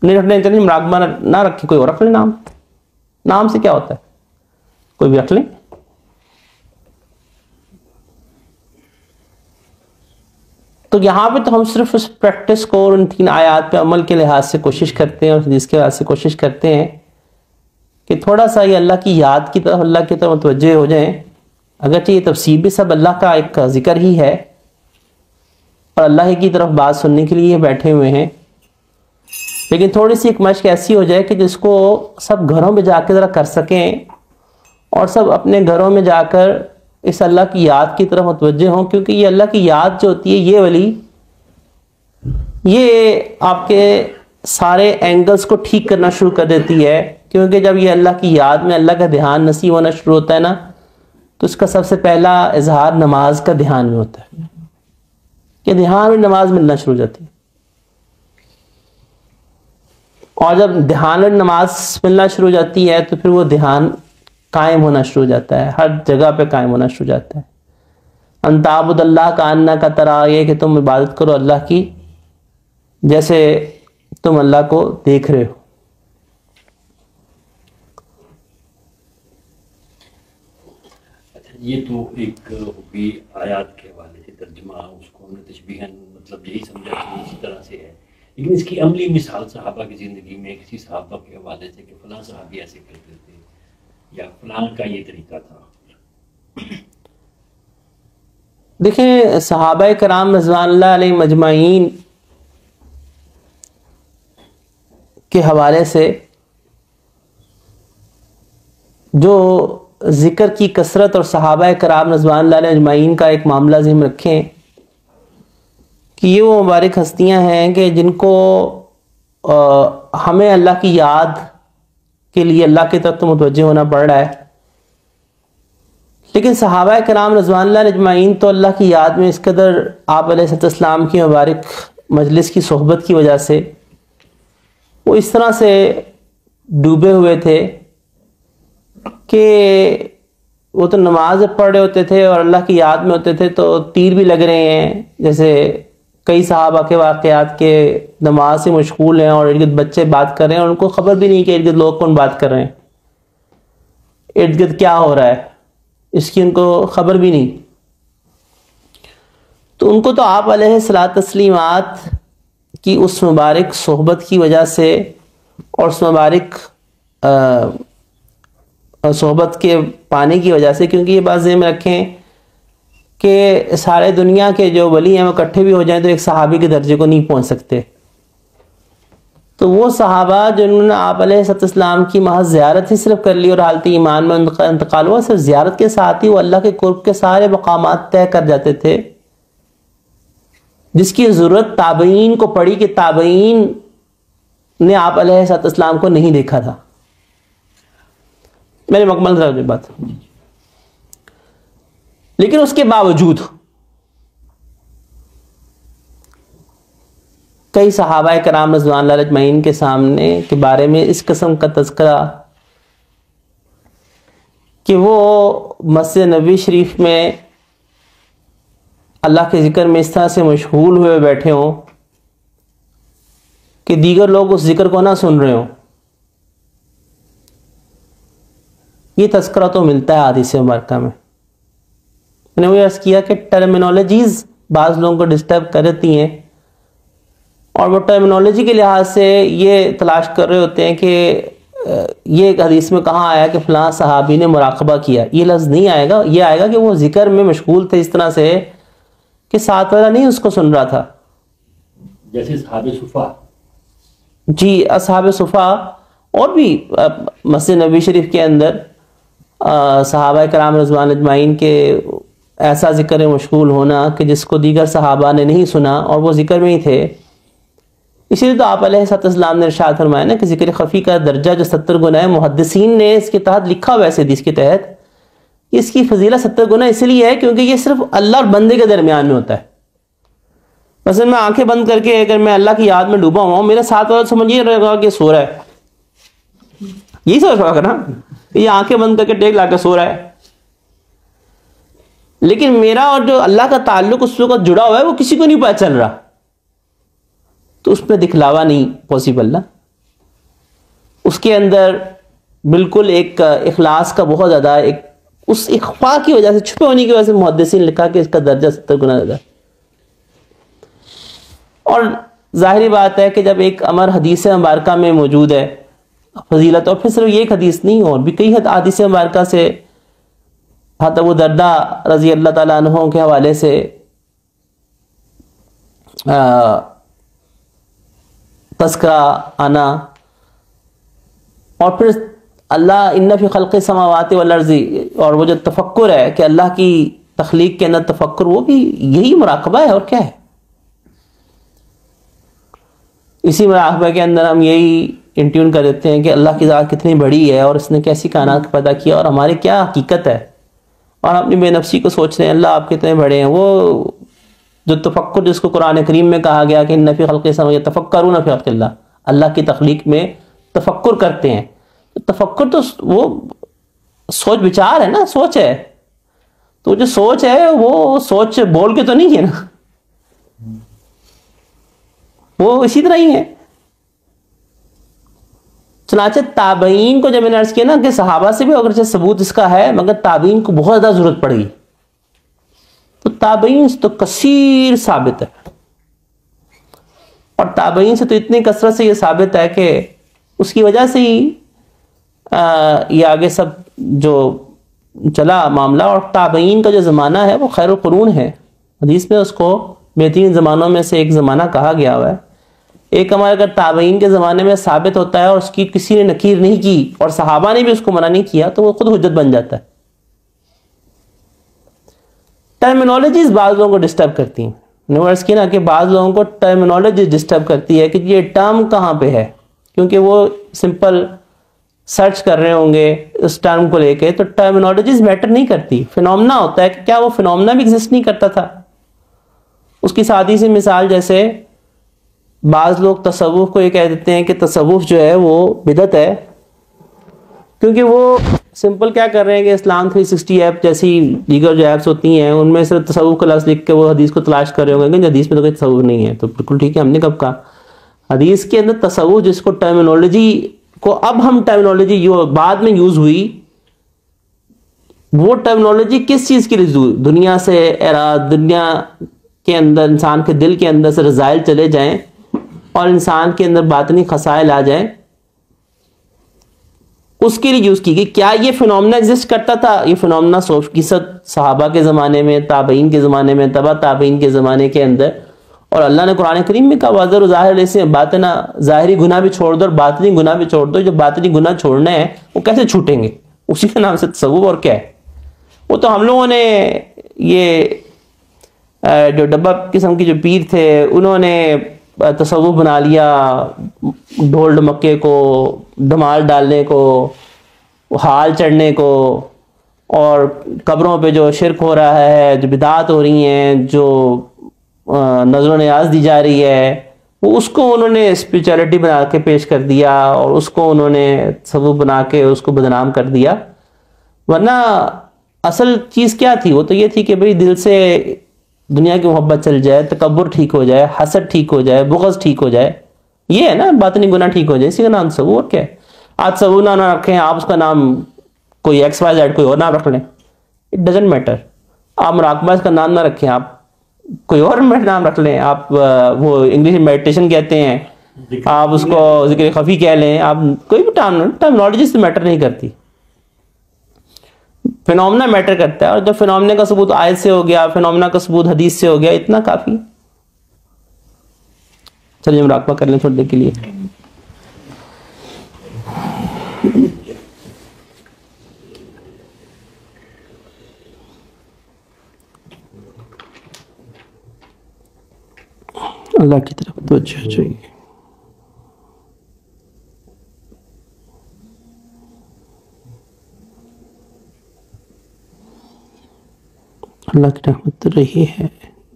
نہیں رکھنے چلیے مراقبہ نہ رکھے کوئی اور رکھ لیں. نام سے کیا ہوتا ہے، کوئی بھی رکھ لیں. تو یہاں پہ تو ہم صرف اس پریکٹس کو اور ان 3 آیات پہ عمل کے لحاظ سے کوشش کرتے ہیں اور حدیث کے لحاظ سے کوشش کرتے ہیں کہ تھوڑا سا یہ اللہ کی یاد کی طرف، اللہ کی طرف متوجہ ہو جائیں. اگرچہ یہ تفسیر بھی سب اللہ کا ایک ذکر ہی ہے اور اللہ ہی کی طرف بات سننے کے لیے بیٹھے ہوئے ہیں، لیکن تھوڑی سی ایک مشق ایسی ہو جائے کہ جس کو سب گھروں میں جا کے ذرا کر سکیں اور سب اپنے گھروں میں جا کر اس اللہ کی یاد کی طرف متوجہ ہوں. کیونکہ یہ اللہ کی یاد جو ہوتی ہے یہ والی، یہ آپ کے سارے اینگلز کو ٹھیک کرنا شروع کر دیتی ہے. کیونکہ جب یہ اللہ کی یاد میں اللہ کا دھیان نصیب ہونا شروع ہوتا ہے نا، تو اس کا سب سے پہلا اظہار نماز کا دھیان میں ہوتا ہے کہ دھیان میں نماز ملنا شروع ہو جاتی ہے. اور جب دھیان میں نماز ملنا شروع ہو جاتی ہے تو پھر وہ دھیان قائم ہونا شروع ہو جاتا ہے، ہر جگہ پہ قائم ہونا شروع ہو جاتا ہے. ان تعبد اللہ کا انا کا ترا، یہ کہ تم عبادت کرو اللہ کی جیسے تم اللہ کو دیکھ رہے ہو. یہ تو ایک ہوگی آیات کے حوالے سے ترجمہ، اس کو ہم نے تشبیہاً مطلب یہی سمجھا کہ اسی طرح سے ہے، لیکن اس کی عملی مثال صحابہ کی زندگی میں کسی صحابہ کے حوالے سے کہ فلاں صحابی ایسے کرتے تھے یا فلاں کا یہ طریقہ تھا؟ دیکھیں صحابہ کرام رضوان اللہ علیہ مجمعین کے حوالے سے جو ذکر کی کثرت اور صحابہ کرام رضوان اللہ علیہ اجمعین کا ایک معاملہ ذہن رکھیں کہ یہ وہ مبارک ہستیاں ہیں کہ جن کو ہمیں اللہ کی یاد کے لیے اللہ کی طرف متوجہ ہونا پڑ رہا ہے، لیکن صحابہ کرام رضوان اللہ علیہ اجمعین تو اللہ کی یاد میں اس قدر آپ علیہ السلام کی مبارک مجلس کی صحبت کی وجہ سے وہ اس طرح سے ڈوبے ہوئے تھے کہ وہ تو نماز پڑھ رہے ہوتے تھے اور اللہ کی یاد میں ہوتے تھے تو تیر بھی لگ رہے ہیں، جیسے کئی صحابہ کے واقعات کے نماز سے مشغول ہیں اور ارد گرد بچے بات کر رہے ہیں اور ان کو خبر بھی نہیں کہ ارد گرد لوگ کون بات کر رہے ہیں، ارد گرد کیا ہو رہا ہے اس کی ان کو خبر بھی نہیں۔ تو ان کو تو آپ علیہ الصلوۃ والتسلیمات کی اس مبارک صحبت کی وجہ سے اور اس مبارک صحبت کے پانے کی وجہ سے، کیونکہ یہ بات ذہن میں رکھیں کہ سارے دنیا کے جو ولی ہیں وہ اکٹھے بھی ہو جائیں تو ایک صحابی کے درجے کو نہیں پہنچ سکتے، تو وہ صحابہ جنہوں نے آپ علیہ السلام کی محض زیارت ہی صرف کر لی اور حالت ایمان میں انتقال ہوا، صرف زیارت کے ساتھ ہی وہ اللہ کے قرب کے سارے مقامات طے کر جاتے تھے، جس کی ضرورت تابعین کو پڑی کہ تابعین نے آپ علیہ السلام کو نہیں دیکھا تھا۔ میرے مکمل طرح بات، لیکن اس کے باوجود کئی صحابہ کرام رضوان اللہ علیہ اجمعین کے سامنے کے بارے میں اس قسم کا تذکرہ کہ وہ مسجد نبوی شریف میں اللہ کے ذکر میں اس طرح سے مشغول ہوئے بیٹھے ہوں کہ دیگر لوگ اس ذکر کو نہ سن رہے ہوں، یہ تذکرہ تو ملتا ہے حدیث مبارکہ میں۔ میں نے وہ عرض کیا کہ ٹرمینالوجیز بعض لوگوں کو ڈسٹرب کر دیتی ہیں اور وہ ٹرمینالوجی کے لحاظ سے یہ تلاش کر رہے ہوتے ہیں کہ یہ ایک حدیث میں کہاں آیا کہ فلاں صحابی نے مراقبہ کیا، یہ لفظ نہیں آئے گا، یہ آئے گا کہ وہ ذکر میں مشغول تھے اس طرح سے کہ ساتھ والا نہیں اس کو سن رہا تھا، جیسے اصحاب صفا۔ جی اصحاب صفا اور بھی مسجد نبوی شریف کے اندر صحابہ کرام رضوان اجمعین کے ایسا ذکر میں مشغول ہونا کہ جس کو دیگر صحابہ نے نہیں سنا اور وہ ذکر میں ہی تھے۔ اسی لیے تو آپ علیہ السلام نے ارشاد فرمایا نا کہ ذکر خفی کا درجہ جو 70 گنا ہے، محدثین نے اس کے تحت لکھا ہوا ہے، حدیث کے تحت اس کی فضیلت 70 گنا اس لیے ہے کیونکہ یہ صرف اللہ اور بندے کے درمیان میں ہوتا ہے۔ مثلا میں آنکھیں بند کر کے اگر میں اللہ کی یاد میں ڈوبا ہوا ہوں، میرے ساتھ والا سمجھیے رہے گا کہ سو رہا ہے، یہی سوچ رہا نا، یہ آنکھیں بند کر کے ٹیک لا کے سو رہا ہے، لیکن میرا اور جو اللہ کا تعلق اس وقت جڑا ہوا ہے وہ کسی کو نہیں پتہ چل رہا، تو اس پہ دکھلاوا نہیں پاسبل نا، اس کے اندر بالکل ایک اخلاص کا بہت زیادہ ایک اس اخفاء کی وجہ سے، چھپے ہونے کی وجہ سے محدثین نے لکھا کہ اس کا درجہ 70 گنا زیادہ۔ اور ظاہری بات ہے کہ جب ایک امر حدیث مبارکہ میں موجود ہے فضیلت، اور پھر صرف یہ ایک حدیث نہیں اور بھی کئی حدیث مبارکہ سے حضرت ابو درداء رضی اللہ تعالیٰ عنہ کے حوالے سے تذکرہ آنا، اور پھر اللہ ان فی خلق السماوات والارض، اور وہ جو تفکر ہے کہ اللہ کی تخلیق کے اندر تفکر، وہ بھی یہی مراقبہ ہے اور کیا ہے۔ اسی مراقبہ کے اندر ہم یہی انٹیون کر دیتے ہیں کہ اللہ کی ذات کتنی بڑی ہے اور اس نے کیسی کائنات پیدا کیا اور ہماری کیا حقیقت ہے، اور اپنی بے نفسی کو سوچ رہے ہیں اللہ آپ کتنے بڑے ہیں۔ وہ جو تفکر جس کو قرآن کریم میں کہا گیا کہ ان فی خلق السماوات یتفکرون فی خلق اللہ، اللہ کی تخلیق میں تفکر کرتے ہیں، تفکر تو وہ سوچ بچار ہے نا، سوچ ہے، تو جو سوچ ہے وہ سوچ بول کے تو نہیں ہے نا، وہ اسی طرح ہی ہے۔ چنانچہ تابعین کو جب میں نے عرض کیا نا کہ صحابہ سے بھی اگرچہ ثبوت اس کا ہے مگر تابعین کو بہت زیادہ ضرورت پڑ گئی، تو تابعین سے تو کثیر ثابت ہے، اور تابعین سے تو اتنی کثرت سے یہ ثابت ہے کہ اس کی وجہ سے ہی یہ آگے سب جو چلا معاملہ. اور تابعین کا جو زمانہ ہے وہ خیر القرون ہے، حدیث میں اس کو بہترین زمانوں میں سے ایک زمانہ کہا گیا ہوا ہے. ایک ہمارے اگر تابعین کے زمانے میں ثابت ہوتا ہے اور اس کی کسی نے نکیر نہیں کی اور صحابہ نے بھی اس کو منع نہیں کیا تو وہ خود حجت بن جاتا ہے. ٹرمینالوجیز بعض لوگوں کو ڈسٹرب کرتی ہیں، یونیورس کی نا کہ بعض لوگوں کو ٹرمینالوجی ڈسٹرب کرتی ہے کہ یہ ٹرم کہاں پہ ہے، کیونکہ وہ سمپل سرچ کر رہے ہوں گے اس ٹرم کو لے کے، تو ٹرمینالوجیز میٹر نہیں کرتی. فینومنا ہوتا ہے کہ کیا وہ فینومنا بھی ایگزسٹ نہیں کرتا تھا. اس کی سادی سی مثال جیسے بعض لوگ تصوف کو یہ کہہ دیتے ہیں کہ تصوف جو ہے وہ بدعت ہے، کیونکہ وہ سمپل کیا کر رہے ہیں کہ اسلام 360 ایپ جیسی دیگر جو ایپس ہوتی ہیں ان میں صرف تصوف کا لفظ لکھ کے وہ حدیث کو تلاش کر رہے ہوں گے کہ حدیث میں تو کوئی تصوف نہیں ہے. تو بالکل ٹھیک ہے، ہم نے کب کہا حدیث کے اندر تصوف جس کو ٹرمینالوجی کو اب ہم ٹرمینالوجی بعد میں یوز ہوئی، وہ ٹرمینالوجی کس چیز کے لیے دنیا سے دنیا کے اندر انسان کے دل کے اندر سے رذائل چلے جائیں اور انسان کے اندر باطنی خسائل آ جائیں، اس کے لیے یوز کی گئی. کیا یہ فینومنا ایگزسٹ کرتا تھا؟ یہ فینومنا 100% صحابہ کے زمانے میں، تابعین کے زمانے میں، تبع تابعین کے زمانے کے اندر. اور اللہ نے قرآن کریم میں کہا واضح و ظاہر سے باطنا ظاہری گناہ بھی چھوڑ دو اور باطنی گناہ بھی چھوڑ دو. جو باطنی گناہ چھوڑنے ہیں وہ کیسے چھوٹیں گے؟ اسی کے نام سے تصوف. اور کیا ہے وہ تو ہم لوگوں نے یہ جو ڈبہ قسم کی جو پیر تھے انہوں نے تصوف بنا لیا، ڈھول ڈمکے کو، دھمال ڈالنے کو، حال چڑھنے کو، اور قبروں پہ جو شرک ہو رہا ہے، جو بدعات ہو رہی ہیں، جو نظر و نیاز دی جا رہی ہے، وہ اس کو انہوں نے اسپریچولیٹی بنا کے پیش کر دیا اور اس کو انہوں نے تصوف بنا کے اس کو بدنام کر دیا. ورنہ اصل چیز کیا تھی؟ وہ تو یہ تھی کہ بھئی دل سے دنیا کی محبت چل جائے، تکبر ٹھیک ہو جائے، حسد ٹھیک ہو جائے، بغض ٹھیک ہو جائے. یہ ہے نا باطنی گناہ ٹھیک ہو جائے، اسی کا نام تصوف. اور کیا ہے؟ آج تصوف نہ رکھیں آپ، اس کا نام کوئی XYZ کوئی اور نام رکھ لیں، اٹ ڈزنٹ میٹر. آپ مراقبہ اس کا نام نہ رکھیں، آپ کوئی اور نام رکھ لیں. آپ وہ انگلش میں میڈیٹیشن کہتے ہیں، آپ اس کو ذکر خفی کہہ لیں، آپ کوئی بھی ٹرمینالوجی سے میٹر نہیں کرتی. فینومنا میٹر کرتا ہے، اور جب فینومنا کا ثبوت آیت سے ہو گیا، فینومنا کا ثبوت حدیث سے ہو گیا، اتنا کافی. چلیے مراقبہ کر لیں تھوڑی دیر کے لیے. اللہ کی طرف توجہ چاہیے. اللہ کی رحمت رہی ہے،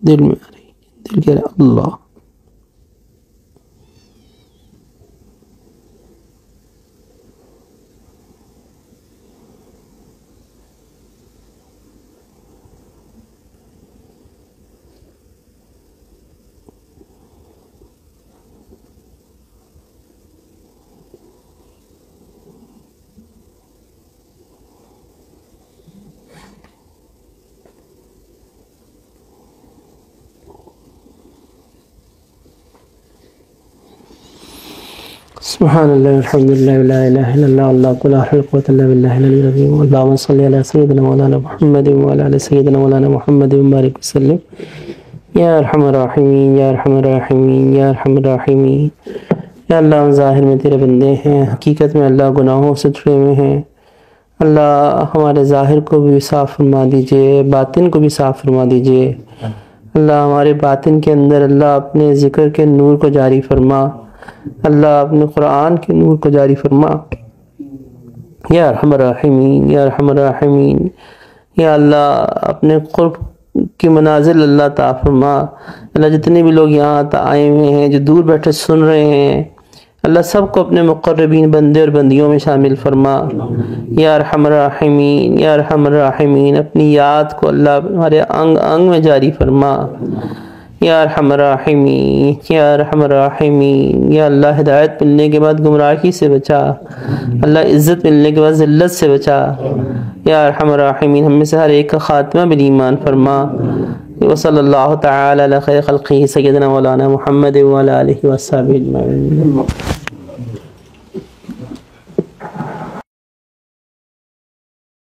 دل میں آ رہی ہے، دل کہہ رہا ہے اللہ. سبحان اللہ الحمد للہ لا الہ الا اللہ اللہ لا حول ولا قوة الا باللہ العلی العظیم. اللہم صلی علی سیدنا مولانا محمد وعلی آل سیدنا مولانا محمد وبارک وسلم. یا ارحم الراحمین یا ارحم الراحمین یا ارحم الراحمین. یا اللہ ہم ظاہر میں تیرے بندے ہیں، حقیقت میں اللہ گناہوں سے چھڑے ہوئے ہیں. اللہ ہمارے ظاہر کو بھی صاف فرما دیجئے، باطن کو بھی صاف فرما دیجئے. اللہ ہمارے باطن کے اندر اللہ اپنے ذکر کے نور کو جاری فرما، اللہ اپنے قرآن کے نور کو جاری فرما. یا ارحم الراحمین یا ارحم الراحمین. یا اللہ اپنے قرب کی منازل اللہ عطا فرما. اللہ جتنے بھی لوگ یہاں آئے ہوئے ہیں، جو دور بیٹھے سن رہے ہیں، اللہ سب کو اپنے مقربین بندے اور بندیوں میں شامل فرما. یا ارحم الراحمین یا ارحم الراحمین. اپنی یاد کو اللہ ہمارے انگ انگ میں جاری فرما. یا ارحم الراحمین یا ارحم الراحمین۔ یا اللہ ہدایت ملنے کے بعد گمراہی سے بچا، اللہ عزت ملنے کے بعد ذلت سے بچا، یا ارحم الراحمین ہم میں سے ہر ایک کا خاتمہ بالایمان فرما۔ وصلی اللہ تعالی علی خیر خلقہ سیدنا مولانا محمد وعلی آلہ وصحبہ اجمعین۔